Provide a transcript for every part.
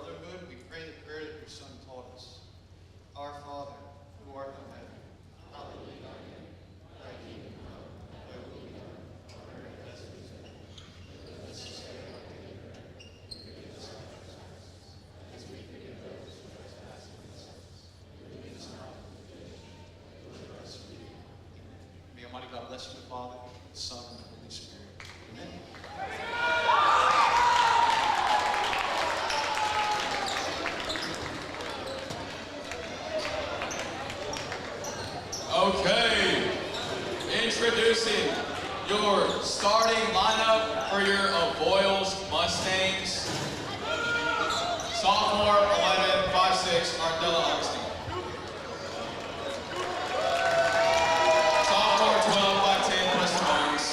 brotherhood, we pray the prayer that your Son taught us. Our Father, who art in heaven, hallowed be thy name. Thy kingdom come, thy will be done, on earth as it is in heaven. Give us this day our daily bread, and forgive us our trespasses, as we forgive those who trespass against us. And lead us not into temptation, but deliver us from evil. Amen. May Almighty God bless you, the Father, the Son, and the Holy Spirit. Amen. Okay, introducing your starting lineup for your Avoyelles Mustangs. Sophomore, 11, 5'6", Ardella Augustine. Sophomore, 12, 5'10", Preston Barnes.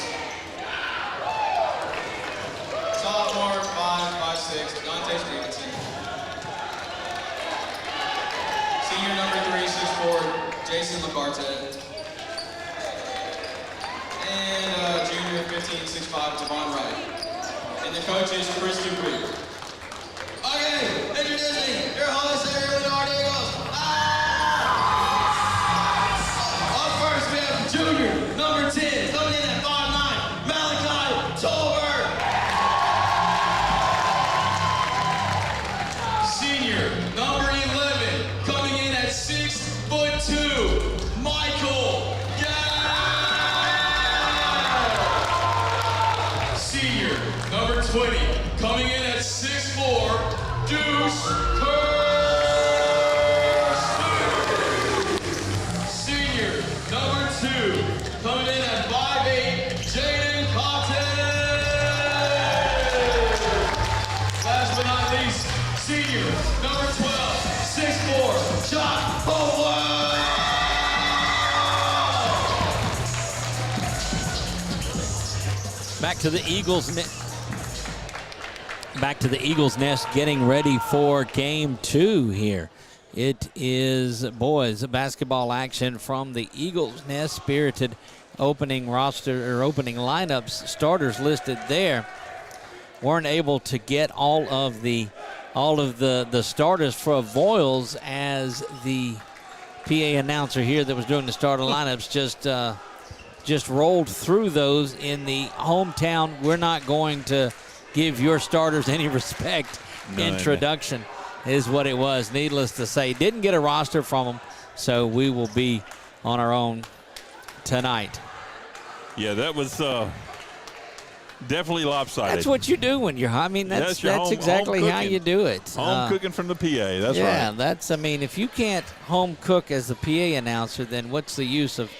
Sophomore, 5, 5'6", Dante Stevenson. Senior number 3, 6'4", Jason Lacarte. And junior 15, 6'5", Devon Wright. And the coaches, Chris Dupree. Okay, introducing your host here with our Eagles. Up first, we have junior number 10, coming in at 5'9", Malachi Tolbert. Senior number 11, coming in at 6'2", Michael Gadd. Senior number 20, coming in at 6'4", Deuce Kirsten. Senior number 2, coming in at 5'8", Jaden Cotton. Last but not least, senior number 12, 6'4", Josh Howard. Back to the Eagles nest, getting ready for game 2 here. It is boys basketball action from the Eagles nest. Spirited opening roster or opening lineups, starters listed there. Weren't able to get all of the starters for Avoyelles, as the PA announcer here that was doing the starter lineups just rolled through those in the hometown. We're not going to give your starters any respect. None. Introduction is what it was. Needless to say, didn't get a roster from them, so we will be on our own tonight. Yeah, that was definitely lopsided. That's what you do when you're. I mean, that's exactly how you do it. Home cooking from the PA. That's right. Yeah, that's. I mean, if you can't home cook as the PA announcer, then what's the use of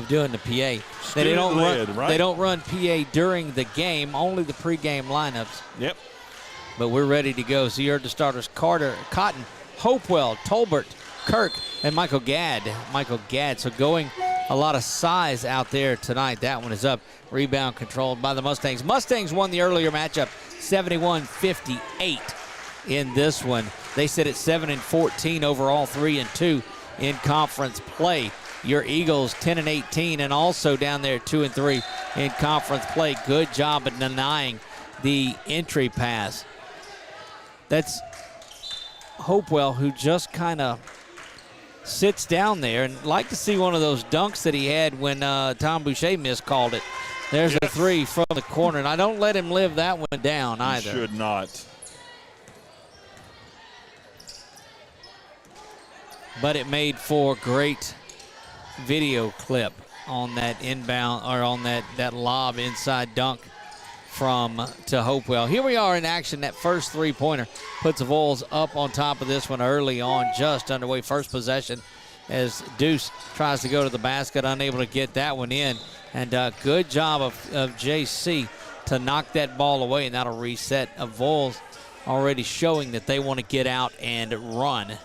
doing the PA? They don't run PA during the game, only the pregame lineups. Yep. But we're ready to go. So you heard the starters: Carter, Cotton, Hopewell, Tolbert, Kirk, and Michael Gadd. So going a lot of size out there tonight. That one is up. Rebound controlled by the Mustangs. Mustangs won the earlier matchup 71-58 in this one. They sit at 7-14 overall, 3-2 in conference play. Your Eagles 10-18 and also down there 2-3 in conference play. Good job at denying the entry pass. That's Hopewell, who just kind of sits down there, and like to see one of those dunks that he had when Tom Boucher miscalled it. There's a three from the corner, and I don't let him live that one down either. Should not. But it made for great video clip on that inbound, or on that lob inside dunk to Hopewell. Here we are in action. That first three-pointer puts the Avoyelles up on top of this one early on, just underway. First possession as Deuce tries to go to the basket, unable to get that one in. And good job of JC to knock that ball away, and that'll reset. Avoyelles already showing that they want to get out and run.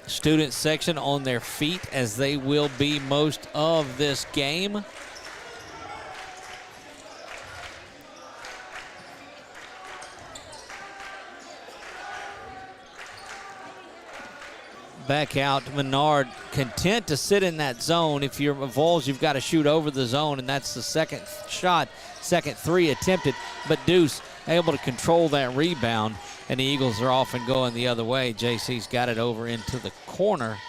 Student section on their feet, as they will be most of this game. back out. Menard content to sit in that zone. If you're Avoyelles, you've got to shoot over the zone, and that's the second shot, second three attempted. But Deuce able to control that rebound, and the Eagles are off and going the other way. JC's got it over into the corner.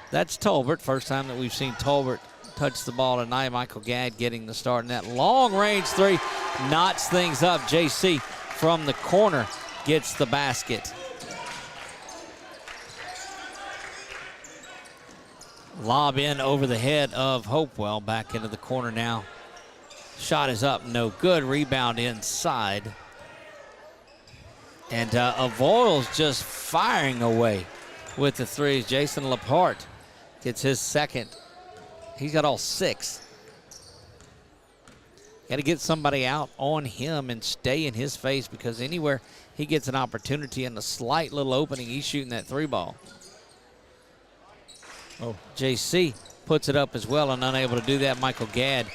That's Tolbert. First time that we've seen Tolbert touch the ball tonight. Michael Gadd getting the start in that long-range three. Knots things up. JC from the corner gets the basket. Lob in over the head of Hopewell. Back into the corner now. Shot is up, no good. Rebound inside. And Avoyelles just firing away with the threes. Jason Laporte gets his second. He's got all 6. Got to get somebody out on him and stay in his face, because anywhere he gets an opportunity in a slight little opening, he's shooting that 3-ball. Oh. JC puts it up as well, and unable to do that. Michael Gadd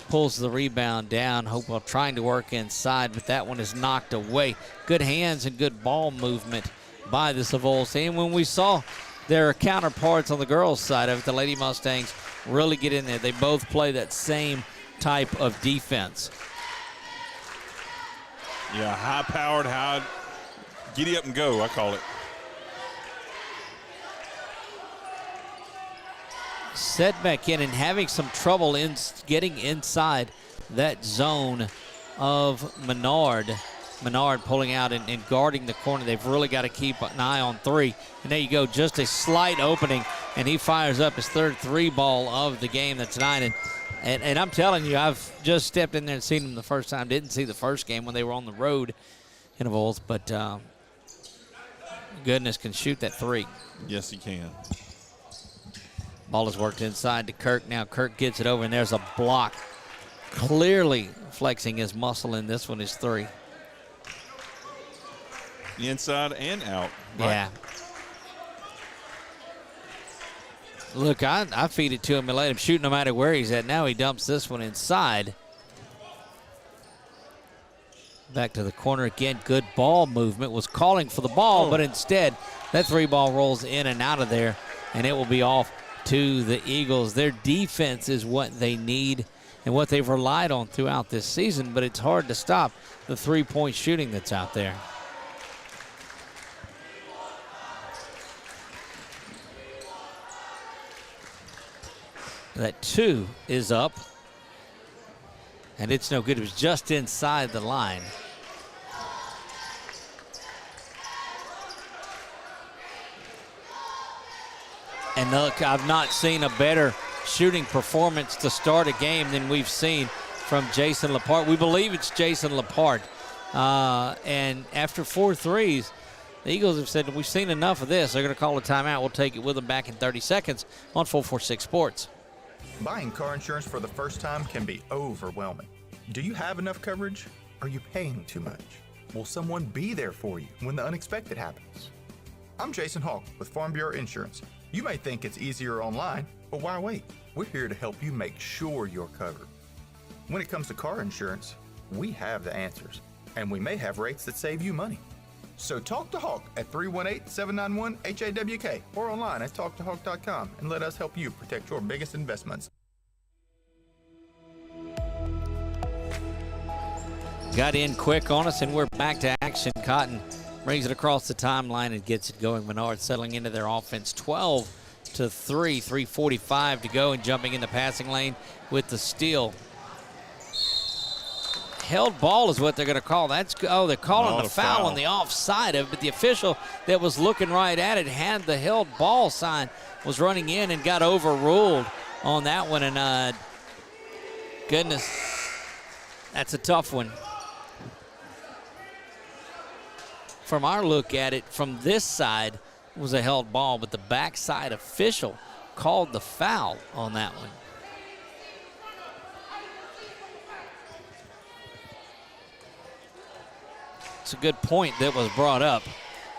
pulls the rebound down. Hopewell trying to work inside, but that one is knocked away. Good hands and good ball movement by the Avoyelles team. When we saw their counterparts on the girls' side of it, the Lady Mustangs really get in there. They both play that same type of defense. Yeah, high-powered, high, giddy up and go, I call it. Set back in and having some trouble in getting inside that zone of Menard. Menard pulling out and guarding the corner. They've really got to keep an eye on 3. And there you go, just a slight opening, and he fires up his third 3-ball of the game that's tonight. And I'm telling you, I've just stepped in there and seen him the first time. Didn't see the first game when they were on the road in Avoyelles, but goodness, can shoot that 3. Yes, he can. Ball is worked inside to Kirk. Now Kirk gets it over, and there's a block. Clearly flexing his muscle in this one is 3. Inside and out. Right? Yeah. Look, I feed it to him and let him shoot no matter where he's at. Now he dumps this one inside. Back to the corner again. Good ball movement. Was calling for the ball, but instead that 3-ball rolls in and out of there, and it will be off to the Eagles. Their defense is what they need and what they've relied on throughout this season, but it's hard to stop the 3-point shooting that's out there. That 2 is up, and it's no good. It was just inside the line. And look, I've not seen a better shooting performance to start a game than we've seen from Jason Laporte. We believe it's Jason Laporte. And after 4 threes, the Eagles have said, we've seen enough of this. They're going to call a timeout. We'll take it with them back in 30 seconds on 446 Sports. Buying car insurance for the first time can be overwhelming. Do you have enough coverage? Are you paying too much? Will someone be there for you when the unexpected happens? I'm Jason Hawk with Farm Bureau Insurance. You may think it's easier online, but why wait? We're here to help you make sure you're covered. When it comes to car insurance, we have the answers, and we may have rates that save you money. So talk to Hawk at 318-791-HAWK or online at talktohawk.com and let us help you protect your biggest investments. Got in quick on us, and we're back to action. Cotton brings it across the timeline and gets it going. Menard settling into their offense. 12-3, 3:45 to go, and jumping in the passing lane with the steal. Held ball is what they're going to call. They're calling the foul on the offside of it, but the official that was looking right at it had the held ball sign, was running in and got overruled on that one. And goodness, that's a tough one. From our look at it, from this side was a held ball, but the backside official called the foul on that one. It's a good point that was brought up.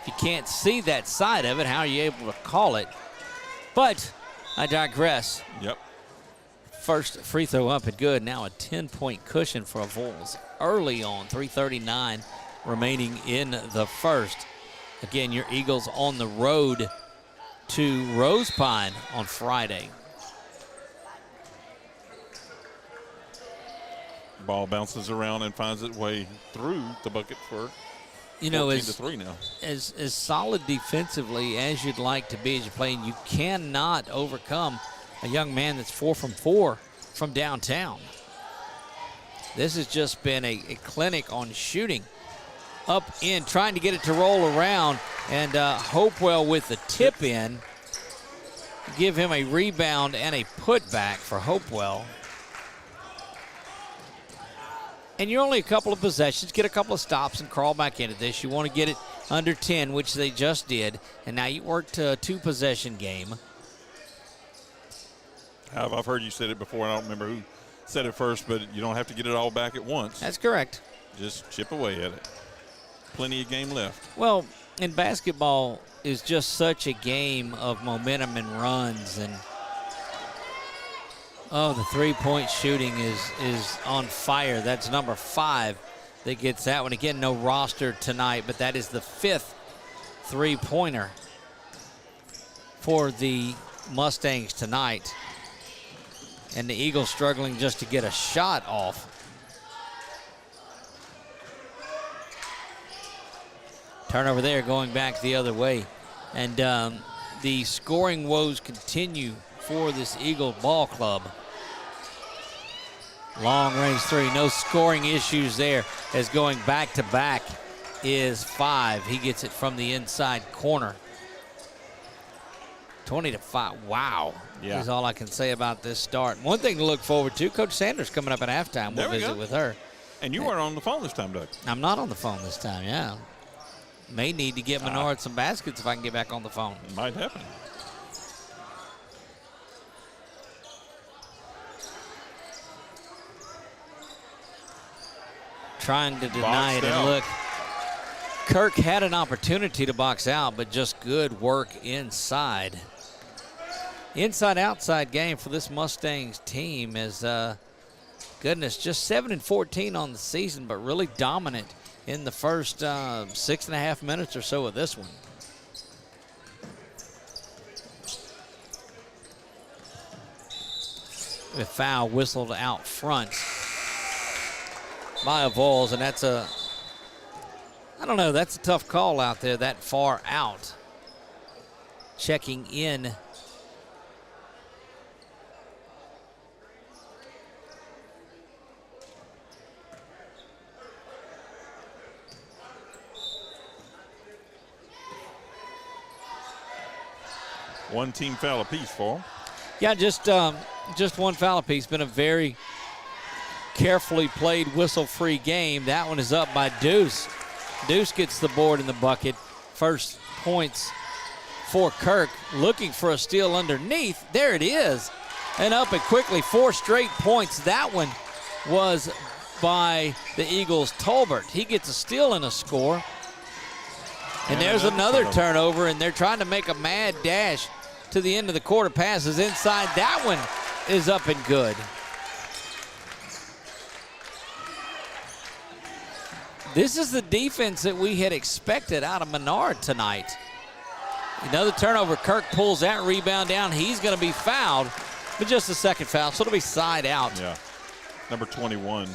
If you can't see that side of it, how are you able to call it? But I digress. Yep. First free throw up and good. Now a 10-point cushion for Avoyelles early on. 3:39 remaining in the first. Again, your Eagles on the road to Rose Pine on Friday. Ball bounces around and finds its way through the bucket for 14-3 now. As solid defensively as you'd like to be as you're playing, you cannot overcome a young man that's 4 from 4 from downtown. This has just been a clinic on shooting. Up in, trying to get it to roll around, and Hopewell with the tip in. Give him a rebound and a putback for Hopewell. And you're only a couple of possessions. Get a couple of stops and crawl back into this. You want to get it under 10, which they just did. And now you worked a 2-possession game. I've heard you said it before. I don't remember who said it first, but you don't have to get it all back at once. That's correct. Just chip away at it. Plenty of game left. Well, and basketball is just such a game of momentum and runs. And, oh, the three-point shooting is on fire. That's number 5 that gets that one. Again, no roster tonight, but that is the 5th three-pointer for the Mustangs tonight. And the Eagles struggling just to get a shot off. Turnover there, going back the other way. And the scoring woes continue for this Eagle ball club. Long range 3, no scoring issues there, as going back to back is 5. He gets it from the inside corner. 20-5, wow, is all I can say about this start. One thing to look forward to, Coach Sanders coming up at halftime. We'll visit with her. And you weren't on the phone this time, Doug. I'm not on the phone this time, yeah. May need to get Menard some baskets if I can get back on the phone. It might happen. Trying to deny it, and look, Kirk had an opportunity to box out, but just good work inside. Inside-outside game for this Mustangs team is, goodness, just 7-14 on the season, but really dominant in the first 6.5 minutes or so of this one. A foul whistled out front by Avoyelles, and that's I don't know, that's a tough call out there, that far out. Checking in. One team foul apiece for them. Yeah, just one foul apiece. Been a very carefully played whistle-free game. That one is up by Deuce. Deuce gets the board in the bucket. First points for Kirk. Looking for a steal underneath. There it is. And up and quickly, 4 straight points. That one was by the Eagles' Tolbert. He gets a steal and a score. And there's another turnover, and they're trying to make a mad dash to the end of the quarter. Passes inside. That one is up and good. This is the defense that we had expected out of Menard tonight. Another turnover. Kirk pulls that rebound down. He's going to be fouled, but just a second foul, so it'll be side out. Yeah, number 21.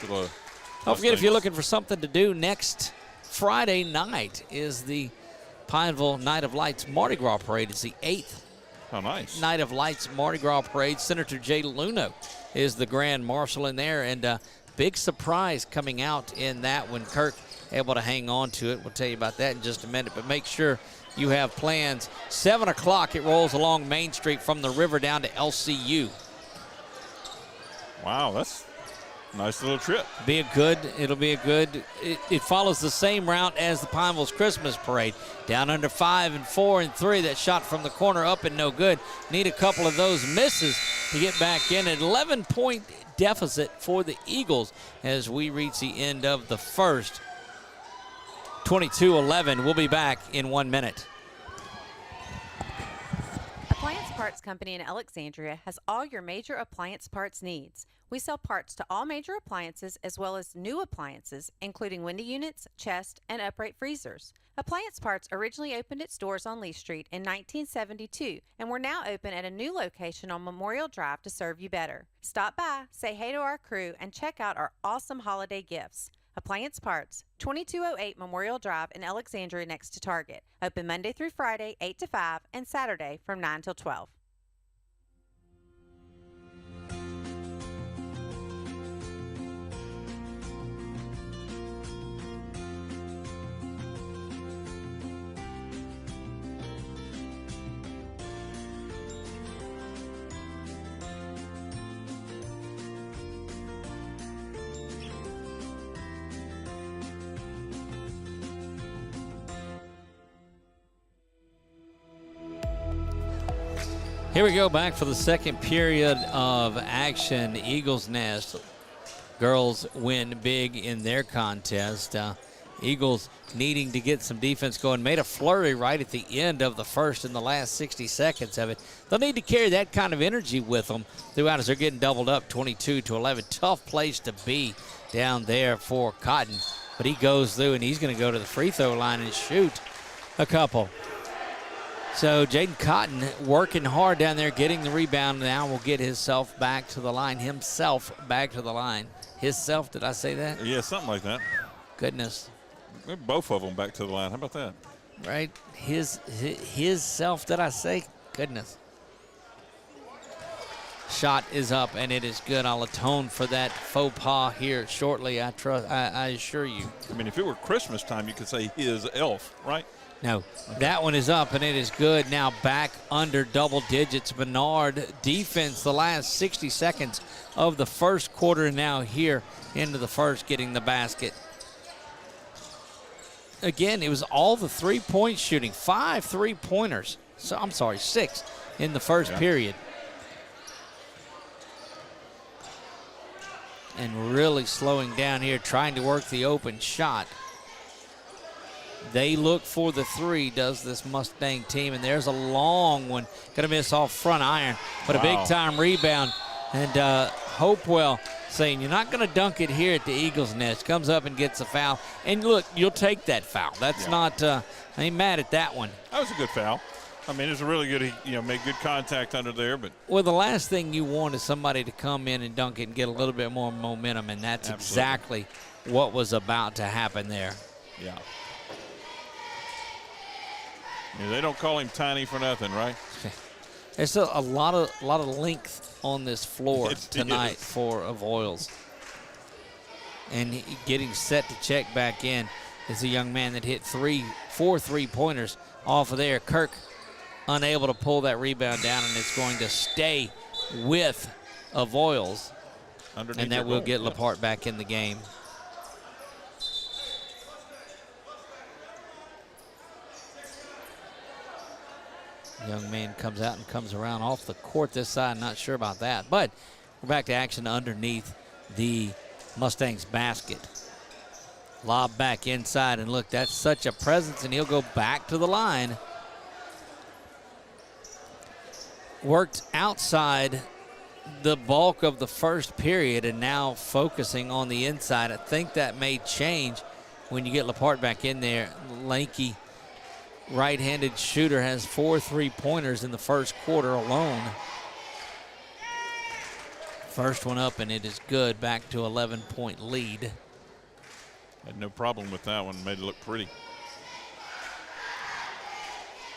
Don't forget, if you're looking for something to do, next Friday night is the Pineville Night of Lights Mardi Gras Parade. It's the 8th Night of Lights Mardi Gras Parade. Senator Jay Luno is the grand marshal in there, and big surprise coming out in that one. Kirk able to hang on to it. We'll tell you about that in just a minute, but make sure you have plans. 7 o'clock, it rolls along Main Street from the river down to LCU. Wow, that's a nice little trip. It'll be a good, it follows the same route as the Pineville's Christmas Parade. Down under 5 and 4 and 3. That shot from the corner up and no good. Need a couple of those misses to get back in. An 11-point deficit for the Eagles as we reach the end of the first. 22-11. We'll be back in 1 minute. Appliance Parts Company in Alexandria has all your major appliance parts needs. We sell parts to all major appliances as well as new appliances, including window units, chest, and upright freezers. Appliance Parts originally opened its doors on Lee Street in 1972, and we're now open at a new location on Memorial Drive to serve you better. Stop by, say hey to our crew, and check out our awesome holiday gifts. Appliance Parts, 2208 Memorial Drive in Alexandria next to Target. Open Monday through Friday, 8 to 5, and Saturday from 9 till 12. Here we go, back for the second period of action. Eagles Nest. Girls win big in their contest. Eagles needing to get some defense going. Made a flurry right at the end of the first in the last 60 seconds of it. They'll need to carry that kind of energy with them throughout as they're getting doubled up 22-11. Tough place to be down there for Cotton. But he goes through, and he's going to go to the free throw line and shoot a couple. So Jaden Cotton working hard down there, getting the rebound. Now will get himself back to the line. Himself, did I say that? Yeah, something like that. Goodness. Both of them back to the line. How about that? Right? His self, did I say? Goodness. Shot is up, and it is good. I'll atone for that faux pas here shortly, I assure you. I mean, if it were Christmas time, you could say his elf, right? No, that one is up, and it is good. Now back under double digits. Menard defense the last 60 seconds of the first quarter, now here into the first, getting the basket. Again, it was all the three-point shooting. 5 3-pointers. So I'm sorry, 6 in the first period. And really slowing down here, trying to work the open shot. They look for the three, does this Mustang team, and there's a long one. Gonna miss off front iron, but a big-time rebound. And Hopewell saying, you're not gonna dunk it here at the Eagles Nest. Comes up and gets a foul. And look, you'll take that foul. That's not, I ain't mad at that one. That was a good foul. I mean, it was a really good, made good contact under there. But well, the last thing you want is somebody to come in and dunk it and get a little bit more momentum, and that's exactly what was about to happen there. Yeah. They don't call him tiny for nothing, right? There's a lot of length on this floor tonight for Avoyelles. And getting set to check back in is a young man that hit 4 3-pointers off of there. Kirk unable to pull that rebound down, and it's going to stay with Avoyelles. And that will get Laporte back in the game. Young man comes out and comes around off the court this side. Not sure about that. But we're back to action underneath the Mustangs basket. Lob back inside, and look, that's such a presence, and he'll go back to the line. Worked outside the bulk of the first period and now focusing on the inside. I think that may change when you get Laporte back in there. Lanky right-handed shooter has 4 3-pointers in the first quarter alone. First one up, and it is good. Back to 11-point lead. Had no problem with that one. Made it look pretty.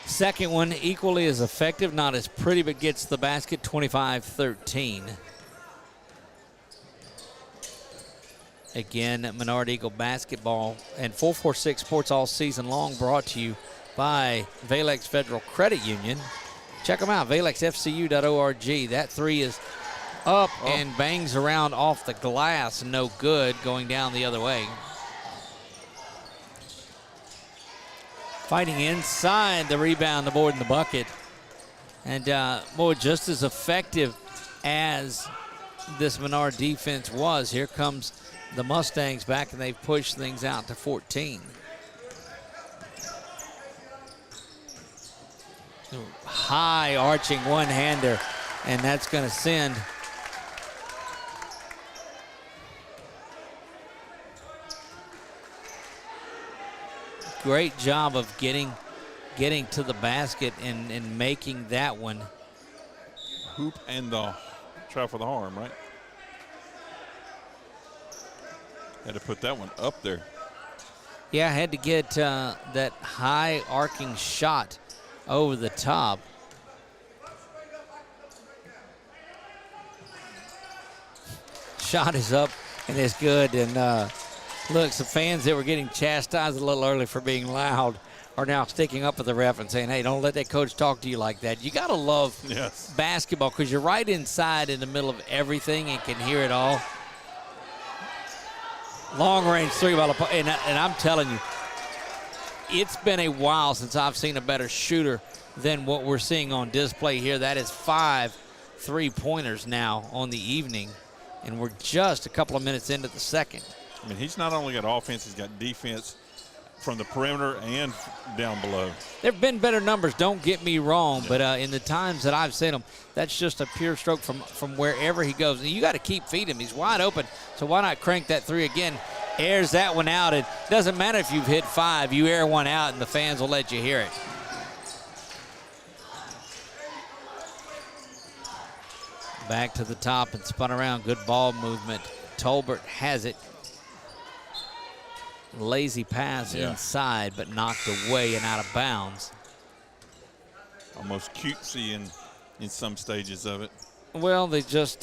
Second one equally as effective, not as pretty, but gets the basket. 25-13. Again, Menard Eagle basketball and 446 Sports all season long, brought to you by Valex Federal Credit Union. Check them out, valexfcu.org. That three is up and bangs around off the glass. No good, going down the other way. Fighting inside the rebound, the board, and the bucket. And, boy, just as effective as this Menard defense was, here comes the Mustangs back, and they've pushed things out to 14. High arching one-hander, and that's going to send great job of getting to the basket and making that one. Hoop and the try for the arm, right? Had to put that one up there. Yeah, I had to get that high arcing shot over the top. Shot is up and it's good. And look, some fans that were getting chastised a little early for being loud are now sticking up for the ref and saying, hey, don't let that coach talk to you like that. You got to love basketball because you're right inside in the middle of everything and can hear it all. Long range three ball, and I'm telling you, it's been a while since I've seen a better shooter than what we're seeing on display here. That is 5 3-pointers now on the evening, and we're just a couple of minutes into the second. I mean, he's not only got offense, he's got defense from the perimeter and down below. There have been better numbers, don't get me wrong, but in the times that I've seen him, that's just a pure stroke from wherever he goes. And you got to keep feeding him. He's wide open, so why not crank that three again? Airs that one out. It doesn't matter if you've hit 5. You air one out, and the fans will let you hear it. Back to the top and spun around. Good ball movement. Tolbert has it. Lazy pass inside, but knocked away and out of bounds. Almost cutesy in some stages of it. Well, they just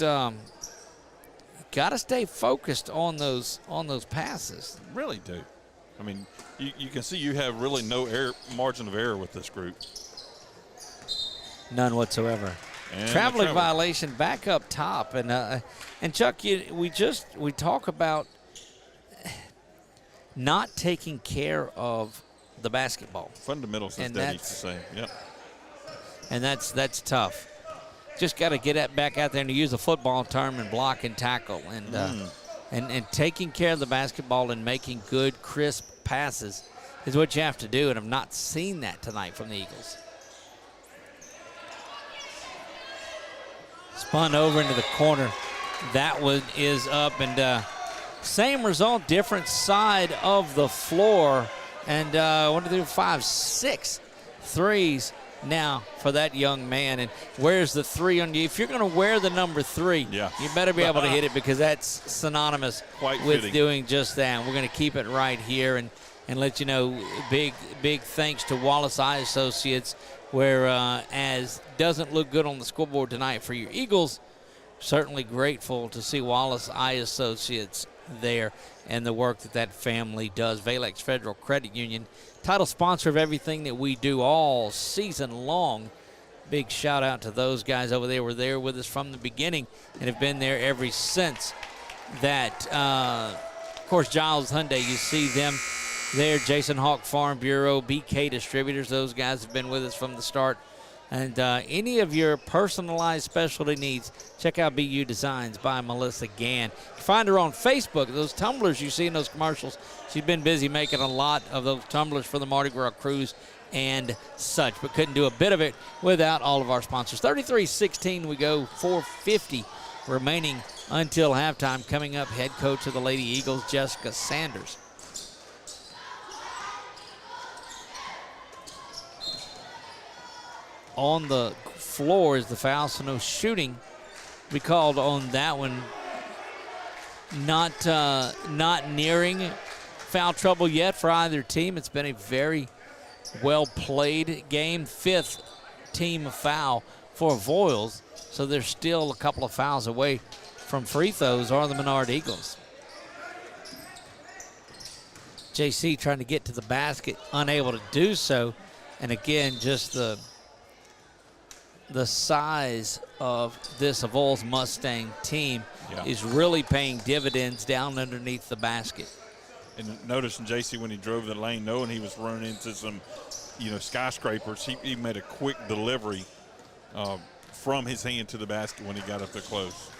got to stay focused on those passes. Really do. I mean, you can see you have really no margin of error with this group. None whatsoever. And Traveling violation back up top, and Chuck, we talk about not taking care of the basketball. Fundamentals, as Dad used to say. Yep. And that's tough. Just got to get back out there and use a football term and block and tackle and taking care of the basketball and making good, crisp passes is what you have to do, and I've not seen that tonight from the Eagles. Spun over into the corner. That one is up, and same result, different side of the floor. And 1, 2, 3, 4, 5, 6 threes now for that young man. And where's the 3 on you? If you're going to wear the number 3, you better be able to hit it because that's synonymous with doing just that. And we're going to keep it right here and let you know big thanks to Wallace Eye Associates, where as doesn't look good on the scoreboard tonight for your Eagles, certainly grateful to see Wallace Eye Associates there and the work that family does. Valex Federal Credit Union, title sponsor of everything that we do all season long. Big shout out to those guys over there. Were there with us from the beginning and have been there ever since that. Of course, Giles Hyundai, you see them there. Jason Hawk Farm Bureau, BK Distributors, those guys have been with us from the start. And any of your personalized specialty needs, check out BU Designs by Melissa Gann. Find her on Facebook. Those tumblers you see in those commercials, she's been busy making a lot of those tumblers for the Mardi Gras cruise and such, but couldn't do a bit of it without all of our sponsors. 33-16, we go 4:50 remaining until halftime. Coming up, head coach of the Lady Eagles, Jessica Sanders. On the floor is the foul, so no shooting be called on that one. Not nearing foul trouble yet for either team. It's been a very well-played game. 5th team foul for Avoyelles, so they're still a couple of fouls away from free throws are the Menard Eagles. JC trying to get to the basket, unable to do so. And again, just the size of this Avoyelles Mustang team is really paying dividends down underneath the basket. And noticing JC when he drove the lane, knowing he was running into some, skyscrapers, he made a quick delivery from his hand to the basket when he got up there close.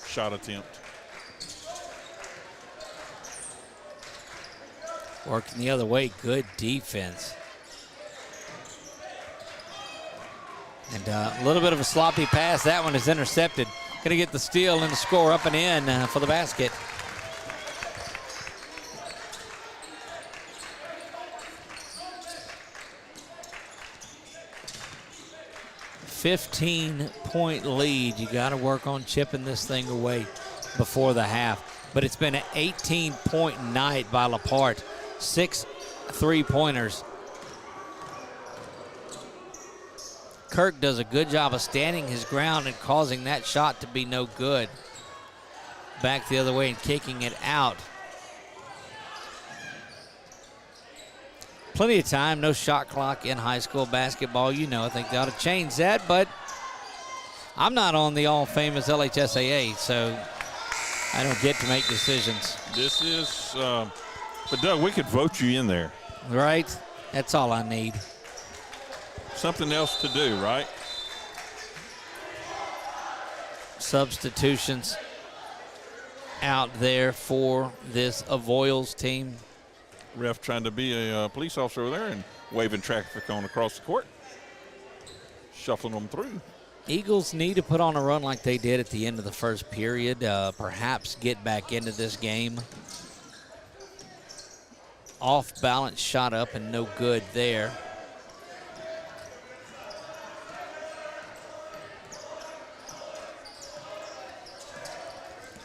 Shot attempt. Working the other way, good defense. And a little bit of a sloppy pass. That one is intercepted. Going to get the steal and the score up and in for the basket. $15-point lead. You got to work on chipping this thing away before the half. But it's been an 18-point night by LaPorte. 6 3-pointers. Kirk does a good job of standing his ground and causing that shot to be no good. Back the other way and kicking it out. Plenty of time, no shot clock in high school basketball. You know, I think they ought to change that, but I'm not on the all-famous LHSAA, so I don't get to make decisions. This is, but Doug, we could vote you in there. Right? That's all I need. Something else to do, right? Substitutions out there for this Avoyelles team. Ref trying to be a police officer over there and waving traffic on across the court. Shuffling them through. Eagles need to put on a run like they did at the end of the first period. Perhaps get back into this game. Off balance shot up and no good there.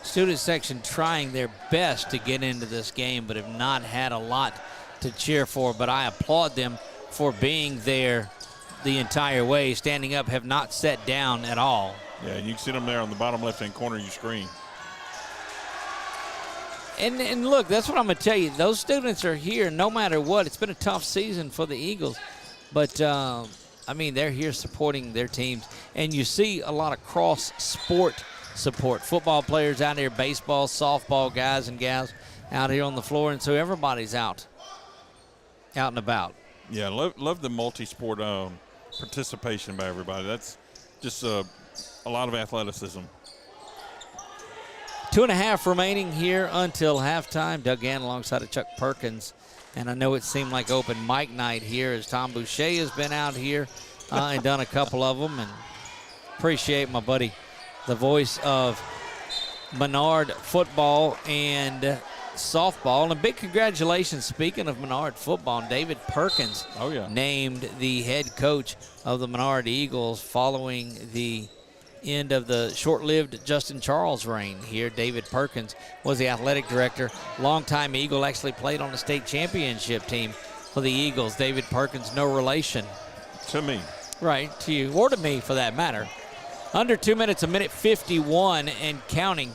Student section trying their best to get into this game, but have not had a lot to cheer for. But I applaud them for being there the entire way. Standing up, have not sat down at all. Yeah, and you can see them there on the bottom left-hand corner of your screen. And look, that's what I'm going to tell you. Those students are here no matter what. It's been a tough season for the Eagles. But, I mean, they're here supporting their teams. And you see a lot of cross-sport support. Football players out here, baseball, softball guys and gals out here on the floor. And so everybody's out and about. Yeah, love the multi-sport participation by everybody. That's just a lot of athleticism. 2.5 remaining here until halftime. Doug Gann alongside of Chuck Perkins. And I know it seemed like open mic night here as Tom Boucher has been out here and done a couple of them. And appreciate my buddy, the voice of Menard football and softball. And a big congratulations, speaking of Menard football, David Perkins named the head coach of the Menard Eagles following the end of the short-lived Justin Charles reign here. David Perkins was the athletic director. Longtime Eagle, actually played on the state championship team for the Eagles. David Perkins, no relation. To me. Right, to you, or to me for that matter. Under 2 minutes, a minute 51 and counting.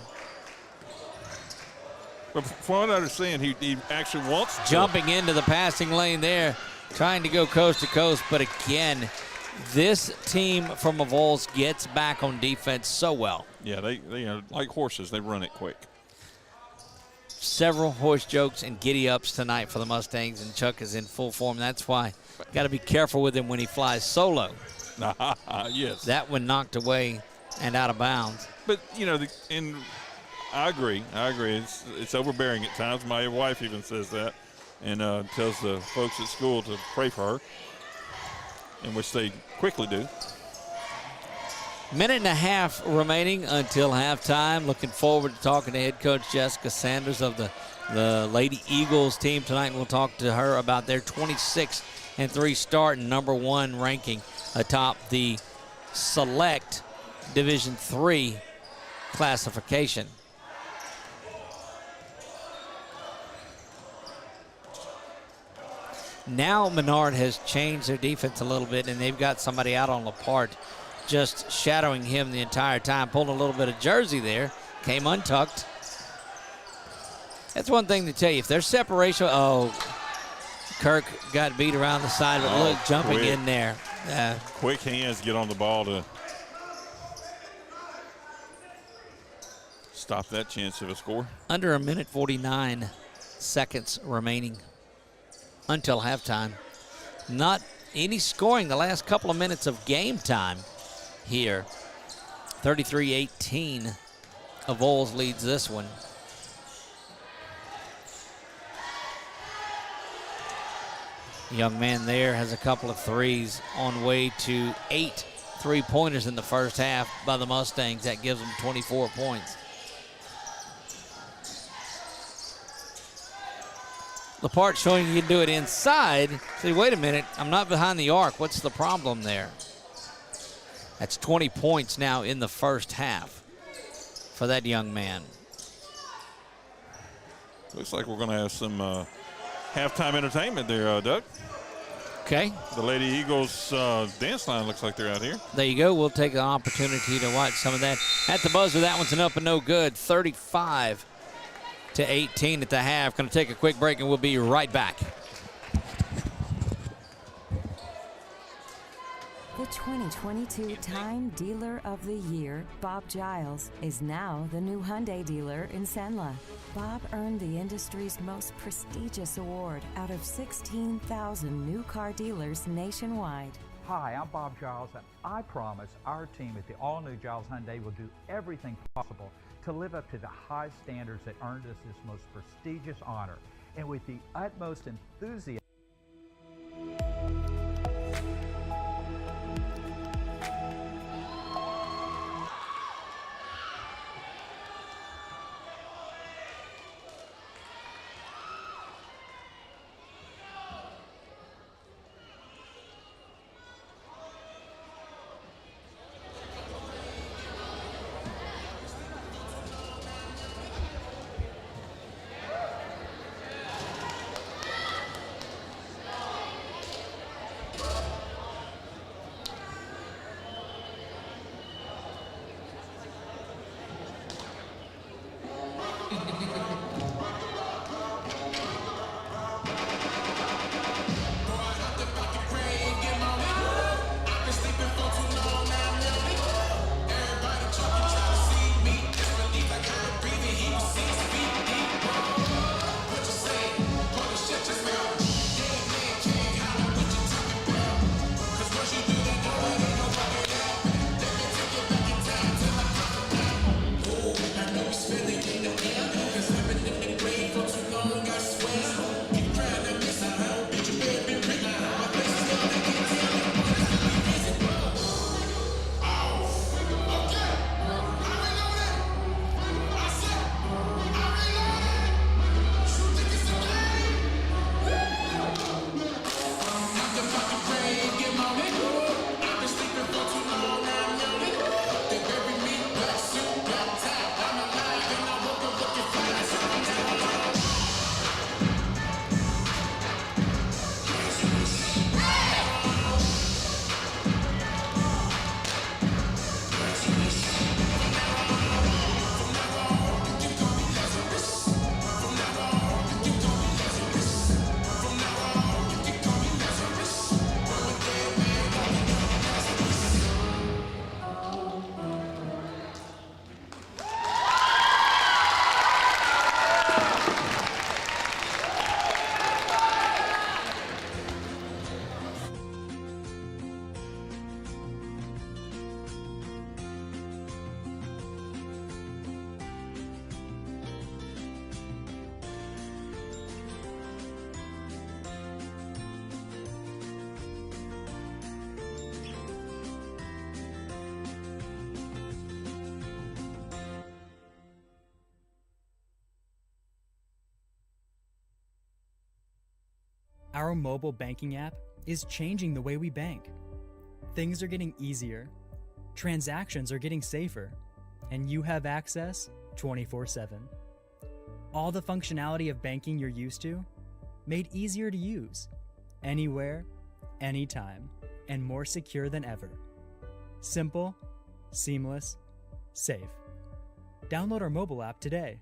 But from what I understand, he actually wants to. Jumping into the passing lane there, trying to go coast to coast, but again, this team from Avoyelles gets back on defense so well. Yeah, they are like horses. They run it quick. Several horse jokes and giddy-ups tonight for the Mustangs, and Chuck is in full form. That's why got to be careful with him when he flies solo. Yes. That one knocked away and out of bounds. But, you know, and I agree. It's overbearing at times. My wife even says that and tells the folks at school to pray for her, in which they quickly do. Minute and a half remaining until halftime. Looking forward to talking to head coach Jessica Sanders of the Lady Eagles team tonight. And we'll talk to her about their 26-3 start and number 1 ranking atop the select Division III classification. Now Menard has changed their defense a little bit, and they've got somebody out on LaPorte just shadowing him the entire time. Pulled a little bit of jersey there, came untucked. That's one thing to tell you. If there's separation, Kirk got beat around the side, but look, jumping in there. Quick hands get on the ball to stop that chance of a score. Under a minute 49 seconds remaining until halftime. Not any scoring the last couple of minutes of game time here. 33-18. Avoyelles leads this one. Young man there has a couple of threes on way to 8 3-pointers in the first half by the Mustangs. That gives them 24 points. Lepart showing you can do it inside. See, wait a minute, I'm not behind the arc. What's the problem there? That's 20 points now in the first half for that young man. Looks like we're going to have some halftime entertainment there, Doug. Okay. The Lady Eagles dance line looks like they're out here. There you go. We'll take an opportunity to watch some of that. At the buzzer, that one's an up and no good. 35-18 at the half. Going to take a quick break, and we'll be right back. The 2022 Time Dealer of the Year, Bob Giles, is now the new Hyundai dealer in Senla. Bob earned the industry's most prestigious award out of 16,000 new car dealers nationwide. Hi, I'm Bob Giles, and I promise our team at the all-new Giles Hyundai will do everything possible to live up to the high standards that earned us this most prestigious honor, and with the utmost enthusiasm. Our mobile banking app is changing the way we bank. Things are getting easier, transactions are getting safer, and you have access 24/7. All the functionality of banking you're used to, made easier to use, anywhere, anytime, and more secure than ever. Simple, seamless, safe. Download our mobile app today.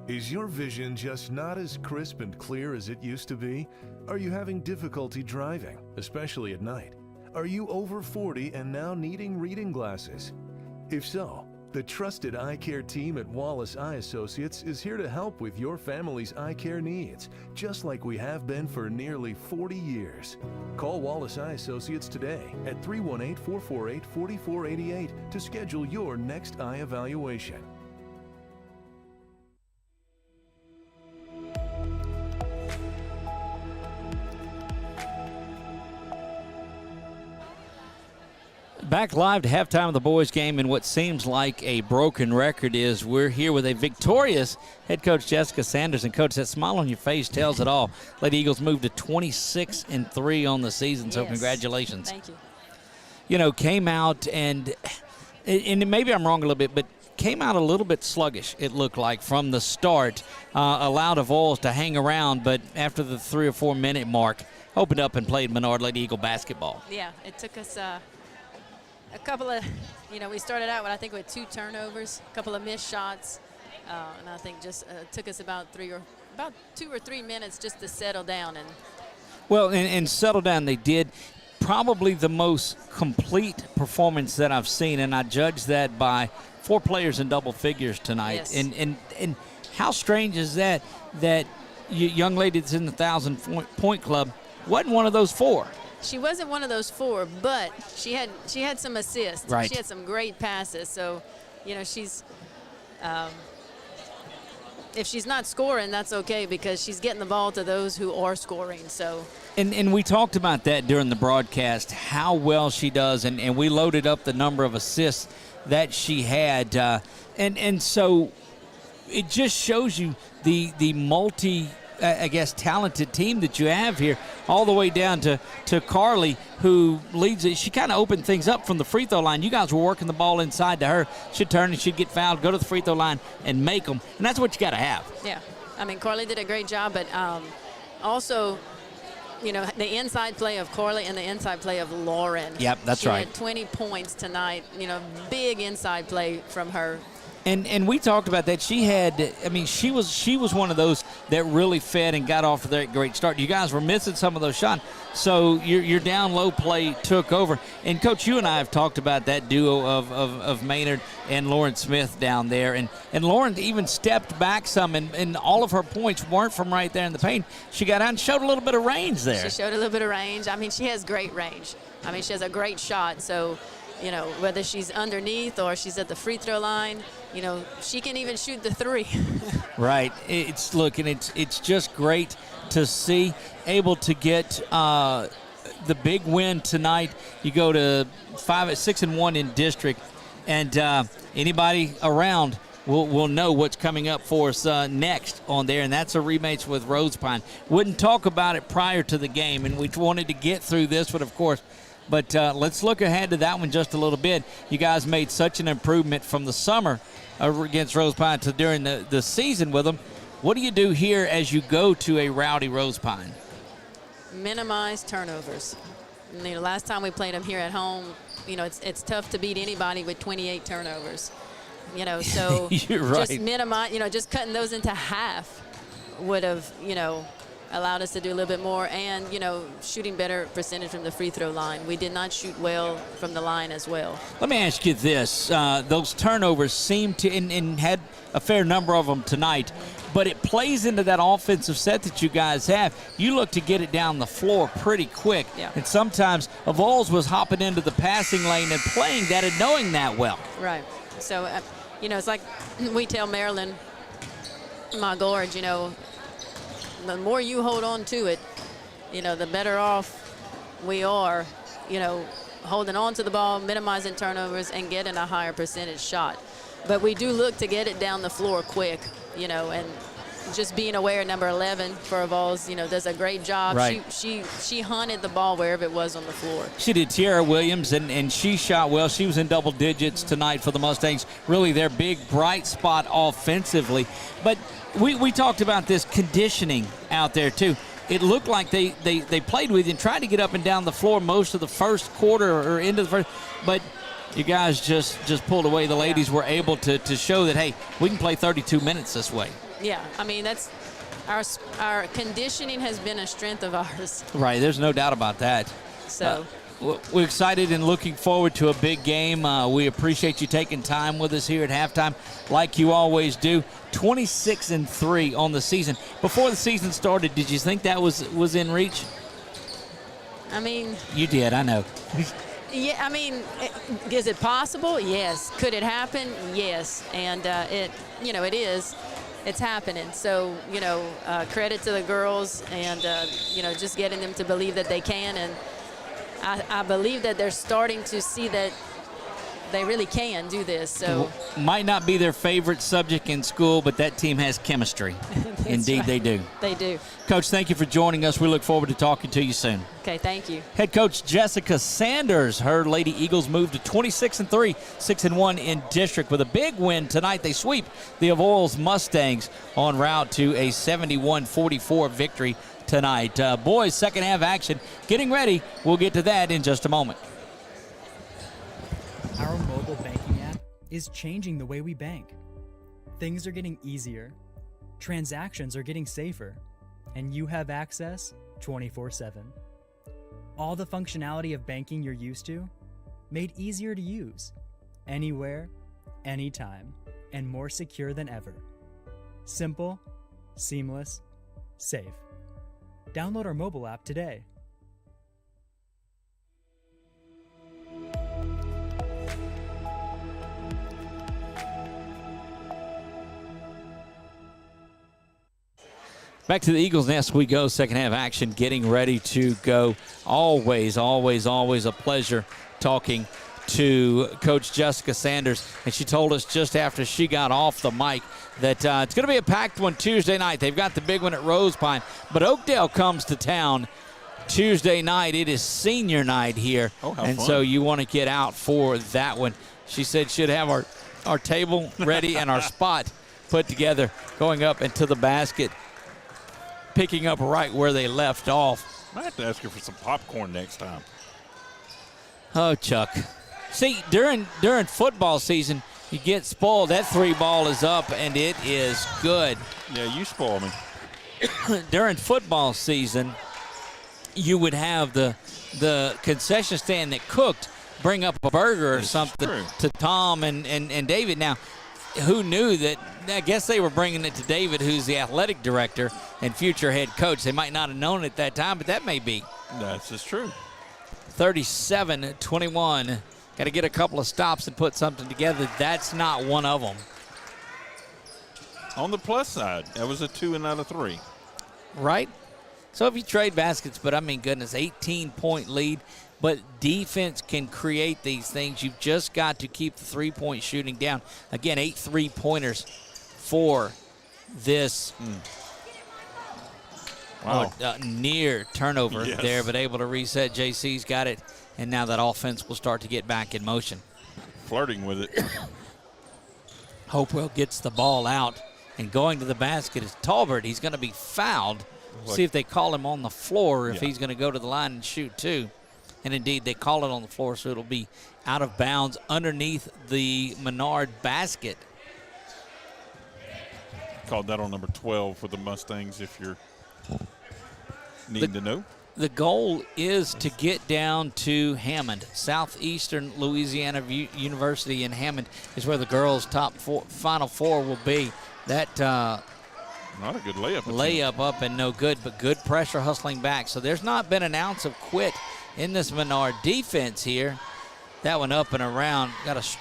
Is your vision just not as crisp and clear as it used to be? Are you having difficulty driving, especially at night? Are you over 40 and now needing reading glasses? If so, the trusted eye care team at Wallace Eye Associates is here to help with your family's eye care needs, just like we have been for nearly 40 years. Call Wallace Eye Associates today at 318-448-4488 to schedule your next eye evaluation. Back live to halftime of the boys game, and what seems like a broken record is we're here with a victorious head coach Jessica Sanders. And coach, that smile on your face tells it all. Lady Eagles moved to 26-3 on the season, so congratulations. Thank you. You know, came out and maybe I'm wrong a little bit, but came out a little bit sluggish, it looked like, from the start. Allowed Avoyelles to hang around, but after the 3 or 4 minute mark, opened up and played Menard Lady Eagle basketball. Yeah, it took us a couple of, we started out I think with 2 turnovers, a couple of missed shots, and I think just took us about 2 or 3 minutes just to settle down. And settle down they did. Probably the most complete performance that I've seen, and I judge that by 4 players in double figures tonight. Yes. And how strange is that young lady that's in the 1,000-point club wasn't one of those 4? She wasn't one of those 4, but she had some assists. Right. She had some great passes. So, she's if she's not scoring, that's okay because she's getting the ball to those who are scoring. So. And we talked about that during the broadcast, how well she does, and we loaded up the number of assists that she had, and so it just shows you the multi. I guess, talented team that you have here, all the way down to Carly, who leads it. She kind of opened things up from the free throw line. You guys were working the ball inside to her. She'd turn and she'd get fouled, go to the free throw line, and make them. And that's what you got to have. Yeah. I mean, Carly did a great job, but also, the inside play of Carly and the inside play of Lauren. Yep, that's right. She had 20 points tonight. Big inside play from her. And we talked about that. She was one of those that really fed and got off to that great start. You guys were missing some of those shots, so your down low play took over. And Coach, you and I have talked about that duo of Menard and Lauren Smith down there. And Lauren even stepped back some, and all of her points weren't from right there in the paint. She got out and showed a little bit of range there. She showed a little bit of range. I mean, she has great range. I mean, she has a great shot. So, whether she's underneath or she's at the free throw line, she can even shoot the 3. Right. It's just great to see, able to get the big win tonight. You go to 6-1 in district, and anybody around will know what's coming up for us next on there, and that's a rematch with Rose Pine. Wouldn't talk about it prior to the game, and we wanted to get through this one, of course. But let's look ahead to that one just a little bit. You guys made such an improvement from the summer against Rose Pine to during the season with them. What do you do here as you go to a rowdy Rose Pine? Minimize turnovers. Last time we played them here at home, it's tough to beat anybody with 28 turnovers. So You're right. Just minimize, just cutting those into half would have, allowed us to do a little bit more, and shooting better percentage from the free throw line. We did not shoot well from the line as well. Let me ask you this. Those turnovers seem to, and had a fair number of them tonight, but it plays into that offensive set that you guys have. You look to get it down the floor pretty quick, and sometimes Avoyelles was hopping into the passing lane and playing that and knowing that well. Right. So, it's like we tell Marilyn, my gorge, the more you hold on to it, the better off we are, holding on to the ball, minimizing turnovers, and getting a higher percentage shot. But we do look to get it down the floor quick, and just being aware, number 11 for Avoyelles, does a great job. Right. She hunted the ball wherever it was on the floor. She did. Tiara Williams, and she shot well. She was in double digits tonight for the Mustangs. Really their big bright spot offensively. But we talked about this conditioning out there too. It looked like they played with you and tried to get up and down the floor most of the first quarter or into the first, but you guys just pulled away. The ladies were able to show that, hey, we can play 32 minutes this way. Yeah, I mean, that's our conditioning has been a strength of ours. Right, there's no doubt about that. So we're excited and looking forward to a big game. We appreciate you taking time with us here at halftime, like you always do. 26-3 on the season. Before the season started, did you think that was in reach? I mean, you did, I know. Yeah, I mean, is it possible? Yes. Could it happen? Yes. And it is. It's happening. So, credit to the girls and, just getting them to believe that they can. And I believe that they're starting to see that they really can do this. So might not be their favorite subject in school, but that team has chemistry. Indeed, right. they do. They do. Coach, thank you for joining us. We look forward to talking to you soon. Okay, thank you. Head coach Jessica Sanders, her Lady Eagles moved to 26-3, 6-1 in district with a big win tonight. They sweep the Avoyelles Mustangs en route to a 71-44 victory tonight. Boys, second half action getting ready. We'll get to that in just a moment. Our mobile banking app is changing the way we bank. Things are getting easier, transactions are getting safer, and you have access 24/7. All the functionality of banking you're used to, made easier to use, anywhere, anytime, and more secure than ever. Simple, seamless, safe. Download our mobile app today. Back to the Eagles Nest we go. Second half action getting ready to go. Always a pleasure talking to Coach Jessica Sanders. And she told us just after she got off the mic that it's going to be a packed one Tuesday night. They've got the big one at Rose Pine. But Oakdale comes to town Tuesday night. It is senior night here. Oh, how and fun. so you want to get out for that one. She said she'd have our table ready and our spot put together going up into the basket, picking up right where they left off. I have to ask her for some popcorn next time. Oh, Chuck. See, during football season, you get spoiled. That three ball is up, and it is good. Yeah, you spoil me. During football season, you would have the concession stand that cooked bring up a burger or something to Tom and David. Now, who knew that? I guess they were bringing it to David, who's the athletic director and future head coach. They might not have known it at that time, but that may be. That's just true. 37-21. Got to get a couple of stops and put something together. That's not one of them. On the plus side, that was a 2 and not a 3. Right? So if you trade baskets, but I mean, goodness, 18-point lead. But defense can create these things. You've just got to keep the three-point shooting down. Again, 8 3-pointers for this near turnover there, but able to reset. JC's got it, and now that offense will start to get back in motion. Flirting with it. Hopewell gets the ball out, and going to the basket is Talbert. He's going to be fouled. See if they call him on the floor, if he's going to go to the line and shoot too. And indeed, they call it on the floor, so it'll be out of bounds underneath the Menard basket. Called that on number 12 for the Mustangs if you're needing to know. The goal is to get down to Hammond. Southeastern Louisiana University in Hammond is where the girls' Final Four will be. That not a good layup. Layup up and no good, but good pressure hustling back. So there's not been an ounce of quit in this Menard defense here. That one up and around. Got to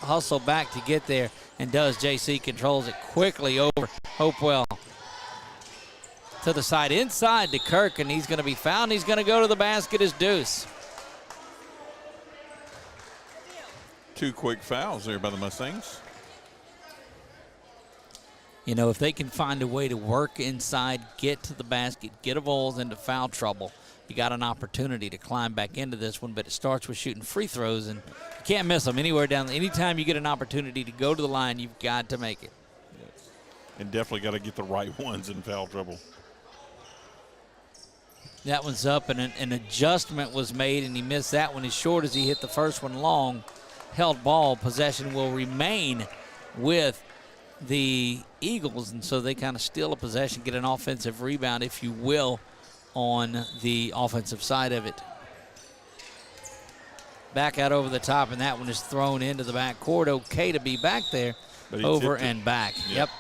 hustle back to get there, and does. JC controls it quickly over Hopewell. To the side, inside to Kirk, and he's going to be fouled. He's going to go to the basket as Deuce. 2 quick fouls there by the Mustangs. You know, if they can find a way to work inside, get to the basket, get Avoyelles into foul trouble, you got an opportunity to climb back into this one, but it starts with shooting free throws, and you can't miss them anywhere down. Anytime you get an opportunity to go to the line, you've got to make it. Yes. And definitely got to get the right ones in foul trouble. That one's up, and an adjustment was made, and he missed that one as short as he hit the first one long. Held ball. Possession will remain with the Eagles, and so they kind of steal a possession, get an offensive rebound, if you will, on the offensive side of it. Back out over the top, and that one is thrown into the backcourt. Okay to be back there, over and back. Yep.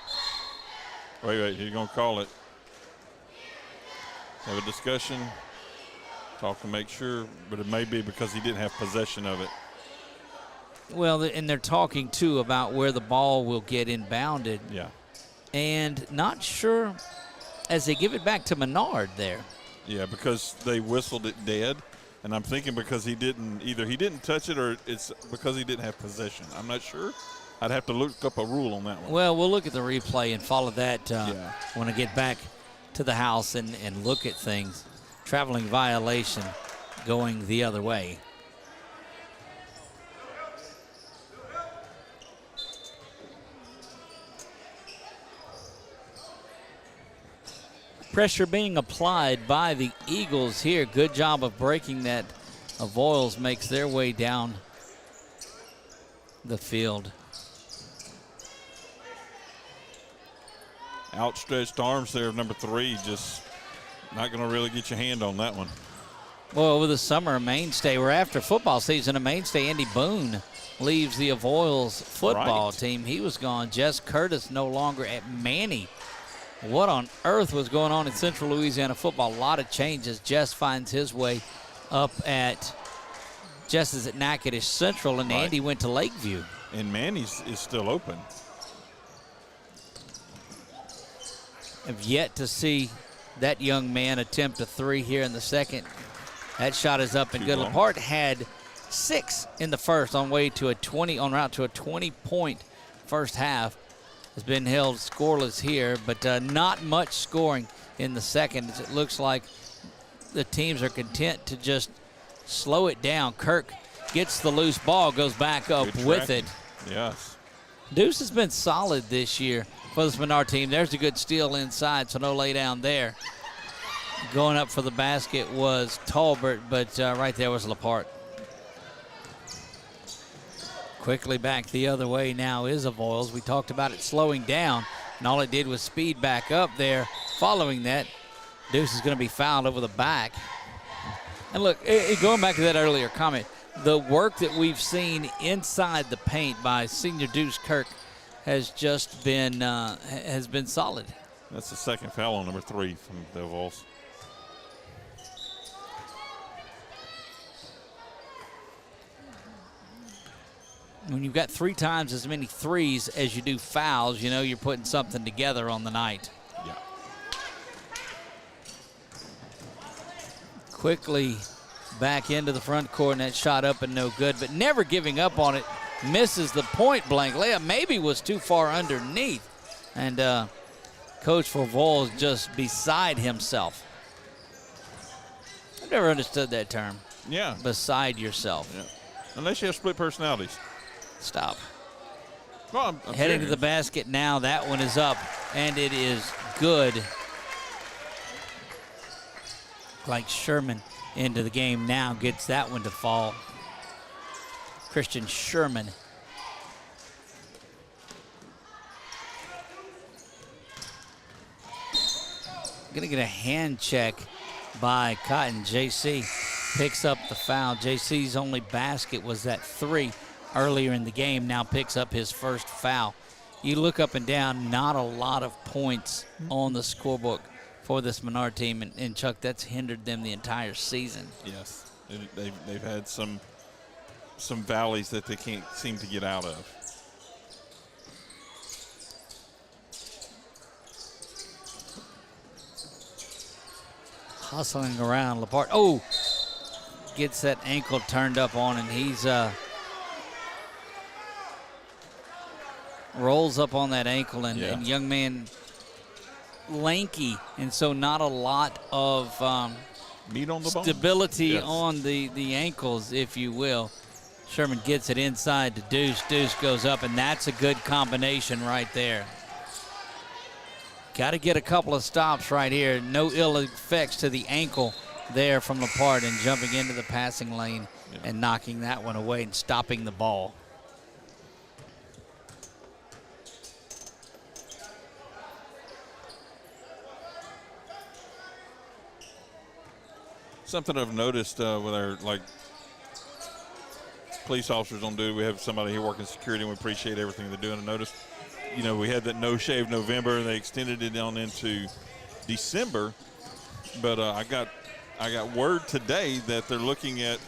Wait, he's going to call it. Have a discussion, talk to make sure, but it may be because he didn't have possession of it. Well, and they're talking, too, about where the ball will get inbounded. Yeah. And not sure as they give it back to Menard there. Yeah, because they whistled it dead, And I'm thinking because he didn't touch it or it's because he didn't have possession. I'm not sure. I'd have to look up a rule on that one. Well, we'll look at the replay and follow that when I get back to the house and look at things. Traveling violation going the other way. Pressure being applied by the Eagles here. Good job of breaking that. Avoyelles makes their way down the field. Outstretched arms there of number 3, just not going to really get your hand on that one. Well, over the summer, a mainstay. We're after football season. A mainstay, Andy Boone, leaves the Avoyelles football team. He was gone. Jess Curtis no longer at Manny. What on earth was going on in Central Louisiana football? A lot of changes. Jess finds his way up at Jess is at Natchitoches Central, and Andy went to Lakeview. And Manny's is still open. Have yet to see that young man attempt a 3 here in the second. That shot is up and good. Laporte had 6 in the first on route to a 20-point first half. Has been held scoreless here, but not much scoring in the second. It looks like the teams are content to just slow it down. Kirk gets the loose ball, goes back up with it. Yes. Deuce has been solid this year for this Menard team. There's a good steal inside, so no lay down there. Going up for the basket was Talbert, but right there was Laporte. Quickly back the other way now is Avoyelles. We talked about it slowing down, and all it did was speed back up there. Following that, Deuce is going to be fouled over the back. And look, going back to that earlier comment, the work that we've seen inside the paint by senior Deuce Kirk has just been solid. That's the second foul on number 3 from the Avoyelles. When you've got 3 times as many threes as you do fouls, you know you're putting something together on the night. Yeah. Quickly back into the front court, and that shot up and no good, but never giving up on it. Misses the point blank layup. Maybe was too far underneath. And Coach for Avoyelles just beside himself. I've never understood that term. Yeah. Beside yourself. Yeah. Unless you have split personalities. Stop. Well, I'm heading to the basket now. That one is up, and it is good. Like Sherman into the game now, gets that one to fall. Christian Sherman. Gonna get a hand check by Cotton. JC picks up the foul. JC's only basket was that 3 earlier in the game, now picks up his first foul. You look up and down, not a lot of points on the scorebook for this Menard team, and Chuck, that's hindered them the entire season. Yes, they've had some valleys that they can't seem to get out of. Hustling around, Laporte. Oh, gets that ankle turned up on, and he's rolls up on that ankle, and young man lanky, and so not a lot of meat on the stability on the ankles, if you will. Sherman gets it inside to Deuce. Deuce goes up, and that's a good combination right there. Got to get a couple of stops right here. No ill effects to the ankle there from Laporte, and jumping into the passing lane and knocking that one away and stopping the ball. Something I've noticed with our police officers on duty, we have somebody here working security, and we appreciate everything they're doing. I noticed, we had that No Shave November, and they extended it on into December. But I got word today that they're looking at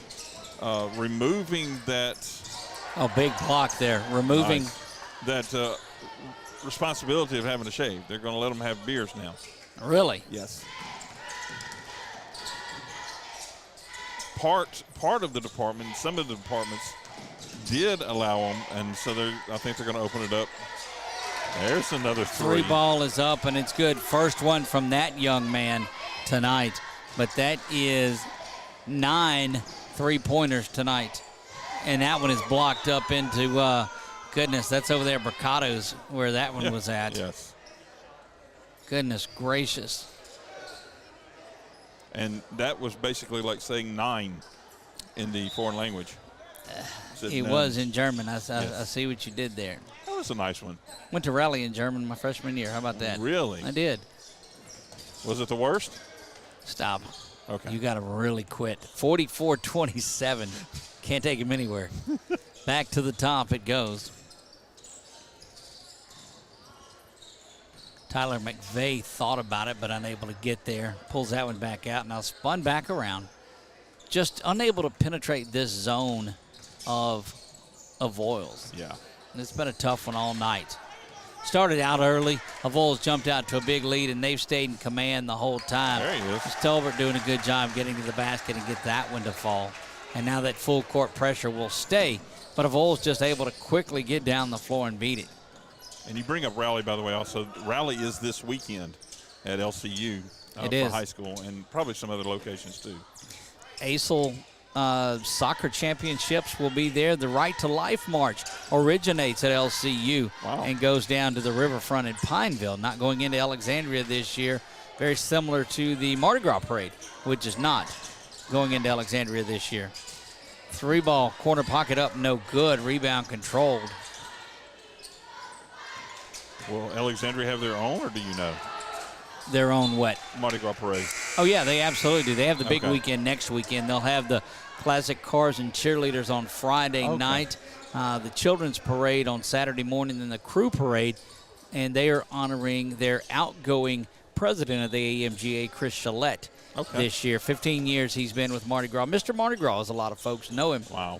removing that. Oh, big block there. Removing that responsibility of having to shave. They're going to let them have beers now. Really? Yes. part of the department, some of the departments did allow them, and so I think they're going to open it up. There's another three. Three ball is up, and it's good. First one from that young man tonight. But that is 9 3-pointers tonight. And that one is blocked up into, goodness, that's over there at Mercado's where that one was at. Yes. Goodness gracious. And that was basically like saying 9 in the foreign language. It was in German. I see what you did there. That was a nice one. Went to rally in German my freshman year. How about that? Really? I did. Was it the worst? Stop. Okay. You got to really quit. 44-27. Can't take him anywhere. Back to the top it goes. Tyler McVeigh thought about it, but unable to get there. Pulls that one back out, now spun back around. Just unable to penetrate this zone of Avoyelles. Yeah. And it's been a tough one all night. Started out early. Avoyelles jumped out to a big lead, and they've stayed in command the whole time. There he is. Tolbert doing a good job getting to the basket and get that one to fall. And now that full court pressure will stay, but Avoyelles just able to quickly get down the floor and beat it. And you bring up Rally, by the way, also. Rally is this weekend at LCU for high school, and probably some other locations too. ASL soccer championships will be there. The Right to Life March originates at LCU and goes down to the riverfront in Pineville, not going into Alexandria this year. Very similar to the Mardi Gras Parade, which is not going into Alexandria this year. Three ball, corner pocket up, no good. Rebound controlled. Will Alexandria have their own, or do you know? Their own what? Mardi Gras Parade. Oh, yeah, they absolutely do. They have the big weekend next weekend. They'll have the classic cars and cheerleaders on Friday night, the children's parade on Saturday morning, and the crew parade. And they are honoring their outgoing president of the AMGA, Chris Chalette, this year. 15 years he's been with Mardi Gras. Mr. Mardi Gras, as a lot of folks know him. Wow.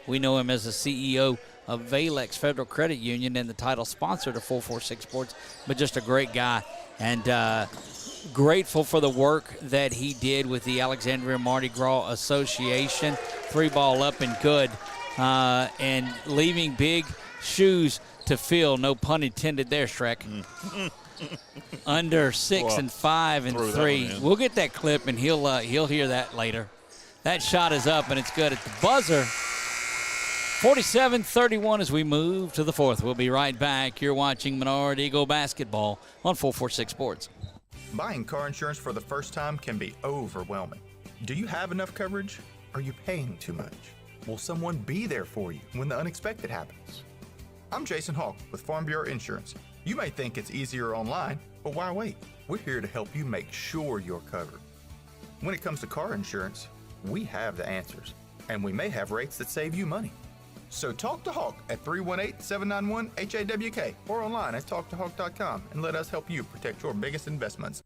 We know him as the CEO of Valex Federal Credit Union and the title sponsor to 446 Sports, but just a great guy. And grateful for the work that he did with the Alexandria Mardi Gras Association. Three ball up and good. And leaving big shoes to fill. No pun intended there, Shrek. Under 6 and 5 and 3. We'll get that clip, and he'll hear that later. That shot is up, and it's good at the buzzer. 47-31 as we move to the fourth. We'll be right back. You're watching Menard Eagle basketball on 446 Sports. Buying car insurance for the first time can be overwhelming. Do you have enough coverage? Are you paying too much? Will someone be there for you when the unexpected happens? I'm Jason Hawk with Farm Bureau Insurance. You may think it's easier online, but why wait? We're here to help you make sure you're covered. When it comes to car insurance, we have the answers, and we may have rates that save you money. So talk to Hawk at 318-791-HAWK or online at talktohawk.com and let us help you protect your biggest investments.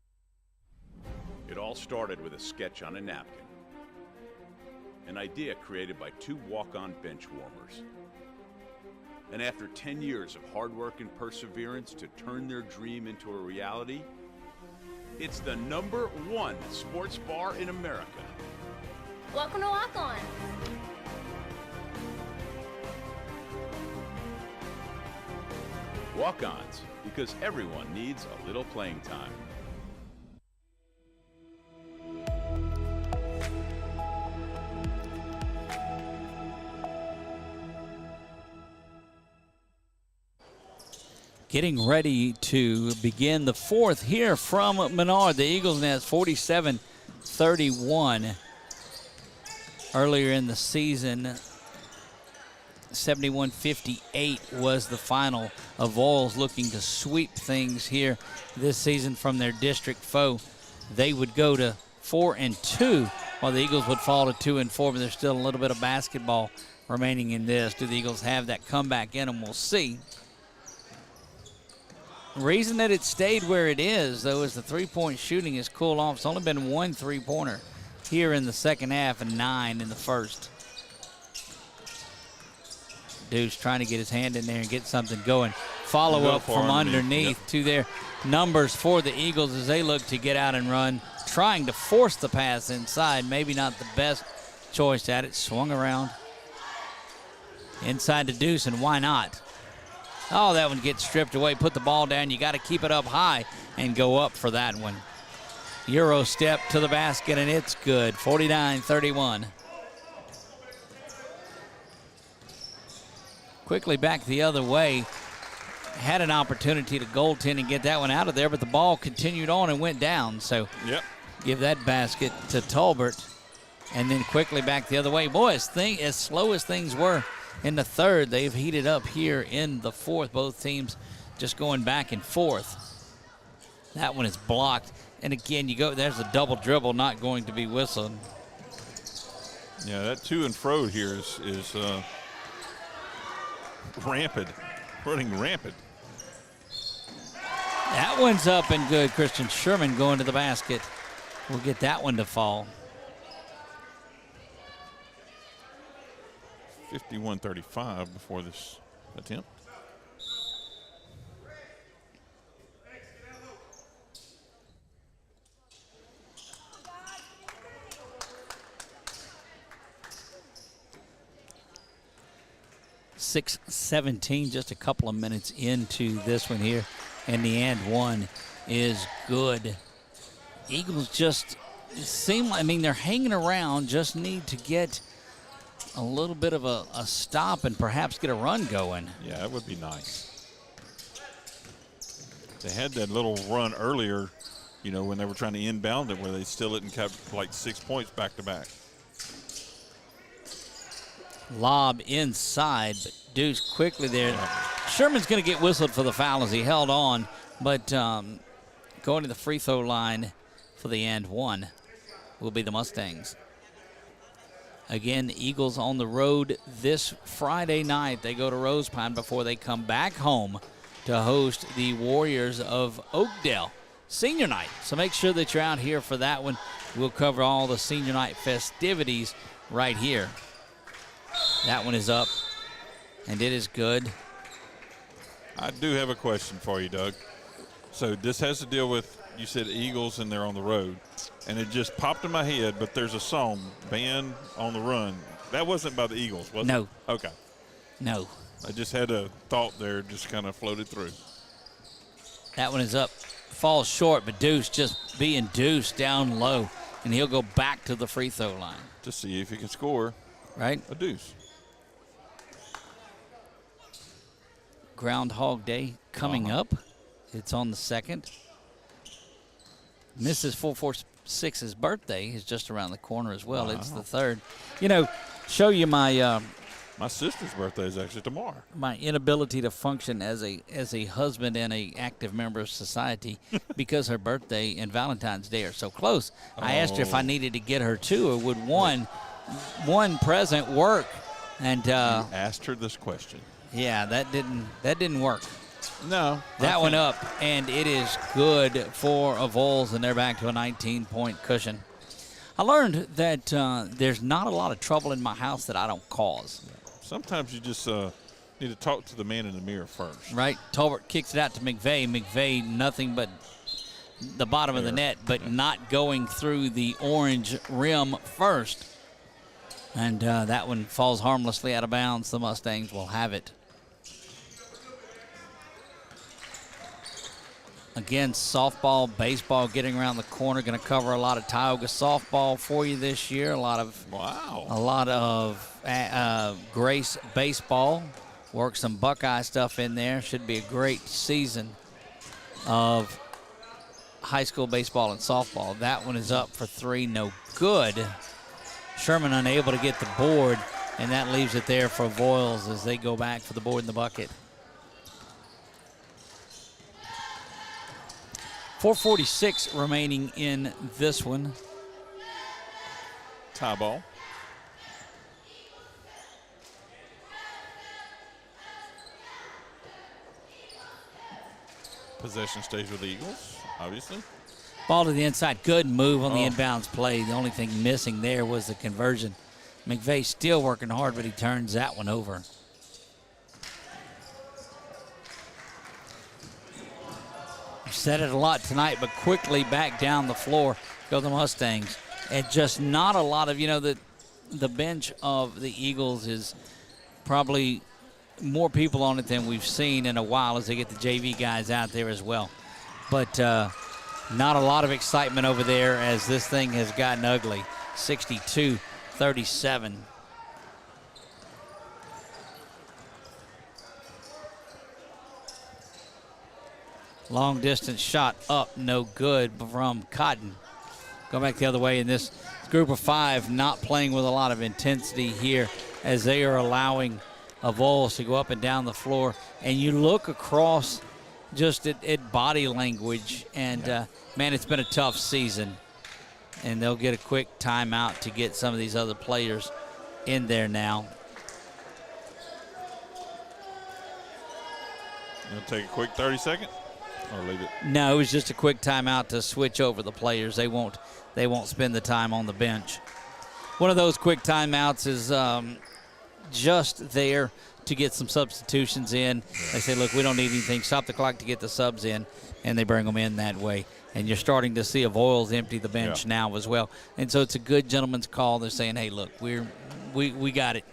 It all started with a sketch on a napkin. An idea created by two walk-on bench warmers. And after 10 years of hard work and perseverance to turn their dream into a reality, it's the #1 sports bar in America. Welcome to Walk On. Walk-ons, because everyone needs a little playing time. Getting ready to begin the fourth here from Menard. The Eagles Nest 47-31. Earlier in the season, 71-58 was the final. Avoyelles looking to sweep things here this season from their district foe. They would go to 4-2, while the Eagles would fall to 2-4, but there's still a little bit of basketball remaining in this. Do the Eagles have that comeback in them? We'll see. The reason that it stayed where it is, though, is the three-point shooting has cooled off. It's only been one three-pointer here in the second half and 9 in the first. Deuce trying to get his hand in there and get something going. Follow up from underneath to their numbers for the Eagles as they look to get out and run, trying to force the pass inside. Maybe not the best choice at it, swung around. Inside to Deuce, and why not? Oh, that one gets stripped away. Put the ball down. You got to keep it up high and go up for that one. Euro step to the basket, and it's good. 49-31. Quickly back the other way. Had an opportunity to goaltend and get that one out of there, but the ball continued on and went down. So give that basket to Tolbert. And then quickly back the other way. Boy, as slow as things were in the third, they've heated up here in the fourth. Both teams just going back and forth. That one is blocked. And again, there's a double dribble not going to be whistled. Yeah, that to and fro here is rampant, running rampant. That one's up and good. Christian Sherman going to the basket. We'll get that one to fall. 51-35 before this attempt. .6:17, just a couple of minutes into this one here, and the and one is good. Eagles just seem, they're hanging around, just need to get a little bit of a stop and perhaps get a run going. Yeah, that would be nice. They had that little run earlier, when they were trying to inbound it, where they still hadn't kept like 6 points back to back. Lob inside, but Deuce quickly there. Sherman's going to get whistled for the foul as he held on, but going to the free throw line for the and one will be the Mustangs. Again, the Eagles on the road this Friday night. They go to Rose Pine before they come back home to host the Warriors of Oakdale Senior Night. So make sure that you're out here for that one. We'll cover all the Senior Night festivities right here. That one is up, and it is good. I do have a question for you, Doug. So this has to deal with, you said Eagles and they're on the road, and it just popped in my head, but there's a song, Band on the Run. That wasn't by the Eagles, was it? No. Okay. No. I just had a thought there, just kind of floated through. That one is up, falls short, but Deuce just being Deuce down low, and he'll go back to the free throw line. To see if he can score. Right? A deuce. Groundhog Day coming up. It's on the 2nd. Mrs. 446's birthday is just around the corner as well. Wow. It's the 3rd. Show you my my sister's birthday is actually tomorrow. My inability to function as a husband and a active member of society because her birthday and Valentine's Day are so close. I asked her if I needed to get her two, or would one present work? And you asked her this question. Yeah, that didn't work. No. That one up, and it is good for Avoyelles, and they're back to a 19-point cushion. I learned that there's not a lot of trouble in my house that I don't cause. Sometimes you just need to talk to the man in the mirror first. Right. Tolbert kicks it out to McVeigh. McVeigh, nothing but the bottom of the net, but not going through the orange rim first. And that one falls harmlessly out of bounds. The Mustangs will have it. Again, softball, baseball getting around the corner. Going to cover a lot of Tioga softball for you this year. A lot of Grace baseball. Work some Buckeye stuff in there. Should be a great season of high school baseball and softball. That one is up for 3, no good. Sherman unable to get the board, and that leaves it there for Avoyelles as they go back for the board in the bucket. 4:46 remaining in this one. Tie ball. Possession stays with the Eagles, obviously. Ball to the inside. Good move on the inbounds play. The only thing missing there was the conversion. McVeigh still working hard, but he turns that one over. Said it a lot tonight, but quickly back down the floor go the Mustangs. And just not a lot of, the bench of the Eagles is probably more people on it than we've seen in a while as they get the JV guys out there as well. But not a lot of excitement over there as this thing has gotten ugly. 62-37. Long distance shot up, no good from Cotton. Go back the other way, in this group of 5 not playing with a lot of intensity here as they are allowing Avoyelles to go up and down the floor. And you look across just at body language, and man, it's been a tough season. And they'll get a quick timeout to get some of these other players in there now. You'll take a quick 30-second or leave it? No, it was just a quick timeout to switch over the players. They won't spend the time on the bench. One of those quick timeouts is just there to get some substitutions in. They say, look, we don't need anything. Stop the clock to get the subs in, and they bring them in that way. And you're starting to see Avoyelles empty the bench now as well. And so it's a good gentleman's call. They're saying, hey, look, we got it.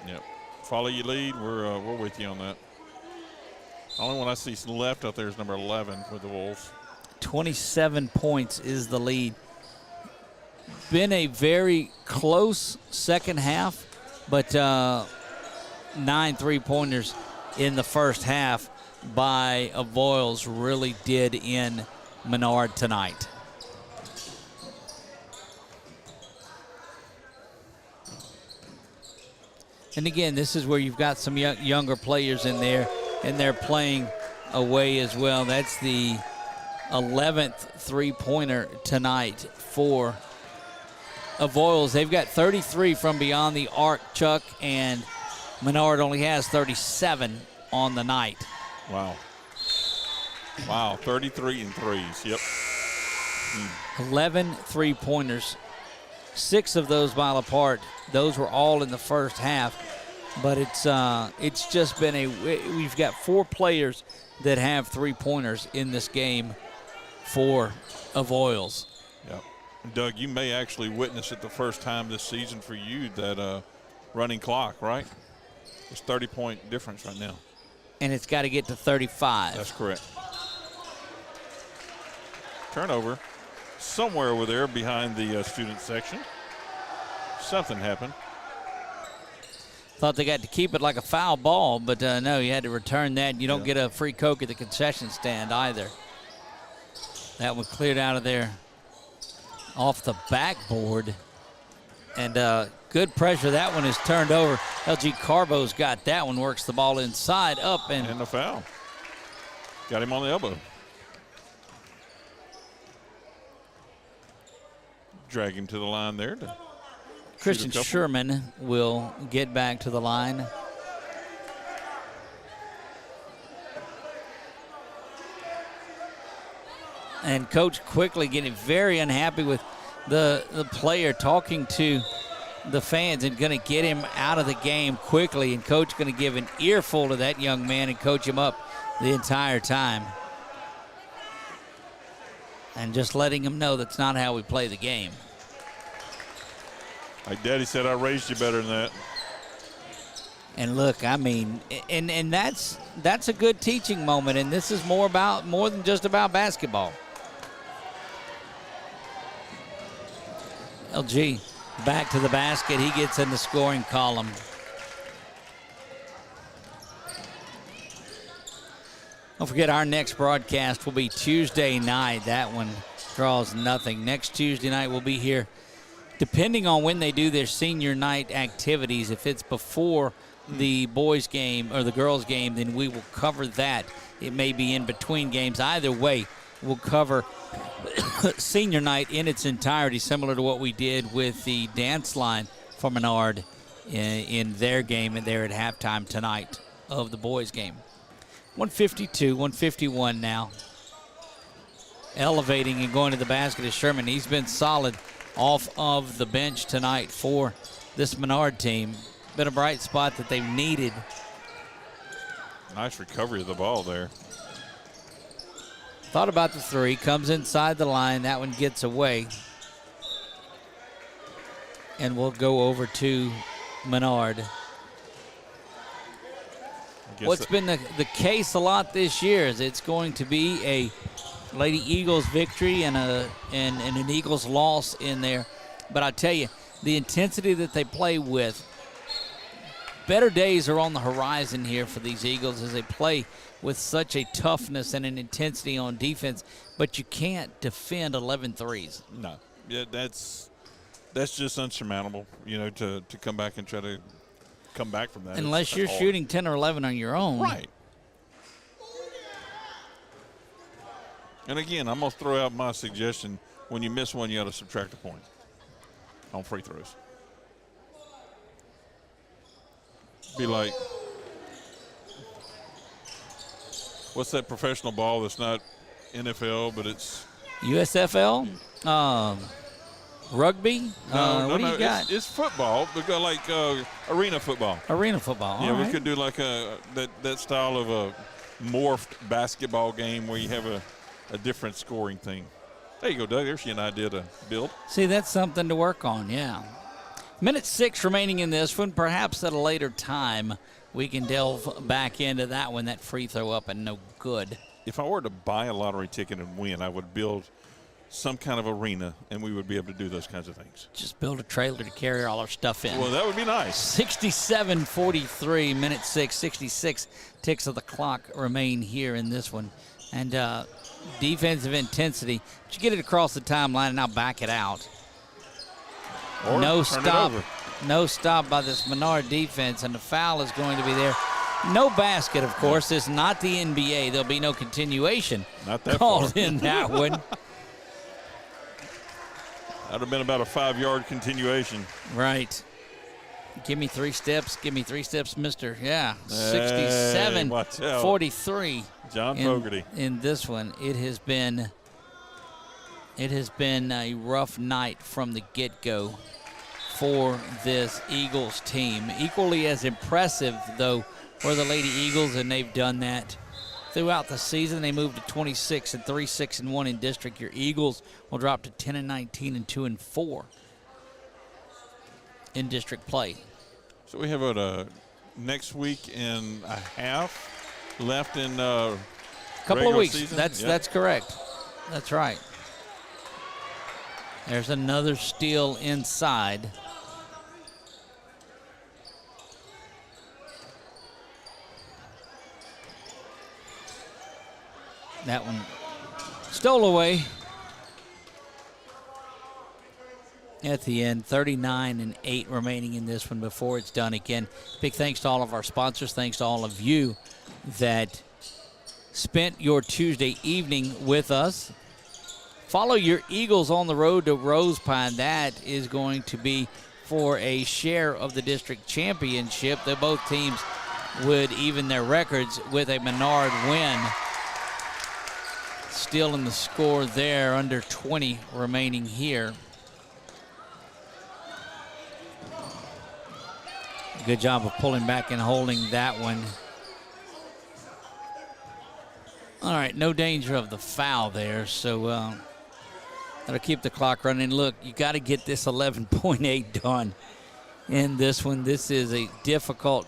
Yep. Follow your lead. We're with you on that. Only one I see left out there is number 11 for the Wolves. 27 points is the lead. Been a very close second half, but 9 3-pointers in the first half by Avoyelles really did in Menard tonight. And again, this is where you've got some younger players in there, and they're playing away as well. That's the 11th three-pointer tonight for Avoyelles. They've got 33 from beyond the arc, Chuck, and Menard only has 37 on the night. Wow. Wow, 33 and threes, yep. 11 three-pointers, 6 of those mile apart. Those were all in the first half, but it's just been we've got 4 players that have three-pointers in this game for Avoyelles. Yep. Doug, you may actually witness it the first time this season for you, that running clock, right? It's 30-point difference right now. And it's got to get to 35. That's correct. Turnover somewhere over there behind the student section. Something happened. Thought they got to keep it like a foul ball, but no, you had to return that. You don't get a free Coke at the concession stand either. That one cleared out of there off the backboard. And good pressure. That one is turned over. LG Carbo's got that one, works the ball inside, up, and the foul. Got him on the elbow. Drag him to the line there. Christian Sherman will get back to the line. And Coach quickly getting very unhappy with the player, talking to the fans and going to get him out of the game quickly. And Coach going to give an earful to that young man and coach him up the entire time. And just letting him know that's not how we play the game. Like Daddy said, I raised you better than that. And look, I mean, and that's a good teaching moment. And this is more than just about basketball. LG back to the basket. He gets in the scoring column. Don't forget, our next broadcast will be Tuesday night. That one draws nothing. Next Tuesday night we'll be here. Depending on when they do their senior night activities, if it's before the boys' game or the girls' game, then we will cover that. It may be in between games. Either way, we'll cover senior night in its entirety, similar to what we did with the dance line for Menard in their game, and they're at halftime tonight of the boys' game. 152, 151 now. Elevating and going to the basket is Sherman. He's been solid off of the bench tonight for this Menard team. Been a bright spot that they've needed. Nice recovery of the ball there. Thought about the three, comes inside the line. That one gets away. And we'll go over to Menard. What's been the case a lot this year is it's going to be a Lady Eagles victory and an Eagles loss in there. But I tell you, the intensity that they play with, better days are on the horizon here for these Eagles as they play with such a toughness and an intensity on defense. But you can't defend 11 threes. No. Yeah, that's just unsurmountable, to come back and try to come back from that. Unless you're shooting 10 or 11 on your own. Right. And again, I'm going to throw out my suggestion. When you miss one, you got to subtract a point on free throws. Be like, what's that professional ball that's not NFL, but it's USFL? Rugby? No, what do you got? It's football. We got like arena football. Arena football. Yeah, all we right. could do like that style of a morphed basketball game where you have a different scoring thing. There you go, Doug. There's an idea to build. See, that's something to work on, yeah. Minute 6 remaining in this one. Perhaps at a later time we can delve back into that one, that free throw up and no good. If I were to buy a lottery ticket and win, I would build some kind of arena, and we would be able to do those kinds of things. Just build a trailer to carry all our stuff in. Well, that would be nice. 67-43, minute 6, 66 ticks of the clock remain here in this one. And defensive intensity. But you get it across the timeline, and now back it out. Or no turn it stop. over. No stop by this Menard defense, and the foul is going to be there. No basket, of course. This is not the NBA. There'll be no continuation Not that called far. in that one. That would have been about a 5-yard continuation. Right. Give me 3 steps. Give me 3 steps, mister. Yeah. Hey, watch out. 67-43. John Fogarty. In this one, it has been a rough night from the get-go for this Eagles team. Equally as impressive, though, were the Lady Eagles, and they've done that throughout the season. They moved to 26-3, 6-1 in district. Your Eagles will drop to 10-19 and 2-4 in district play. So we have next week and a half left in Couple of weeks. season? That's correct. That's right. There's another steal inside. That one stole away at the end. 39-8 remaining in this one before it's done again. Big thanks to all of our sponsors. Thanks to all of you that spent your Tuesday evening with us. Follow your Eagles on the road to Rose Pine. That is going to be for a share of the district championship. That both teams would even their records with a Menard win. Still in the score there, under 20 remaining here. Good job of pulling back and holding that one. All right, no danger of the foul there, so that'll keep the clock running. Look, you got to get this 11.8 done in this one. This is a difficult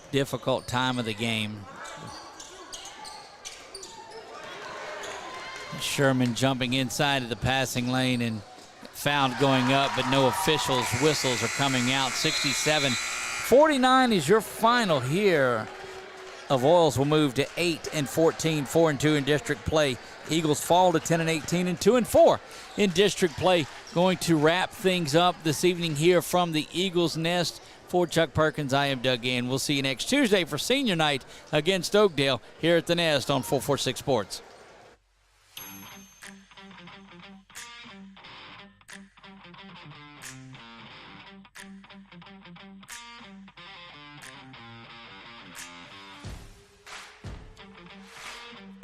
time of the game. Sherman jumping inside of the passing lane and foul going up, but no officials' whistles are coming out. 67-49 is your final here. Avoyelles will move to 8-14, 4-2 in district play. Eagles fall to 10-18 and 2-4 in district play. Going to wrap things up this evening here from the Eagles Nest. For Chuck Perkins, I am Doug Gann. We'll see you next Tuesday for senior night against Oakdale here at the Nest on 446 Sports.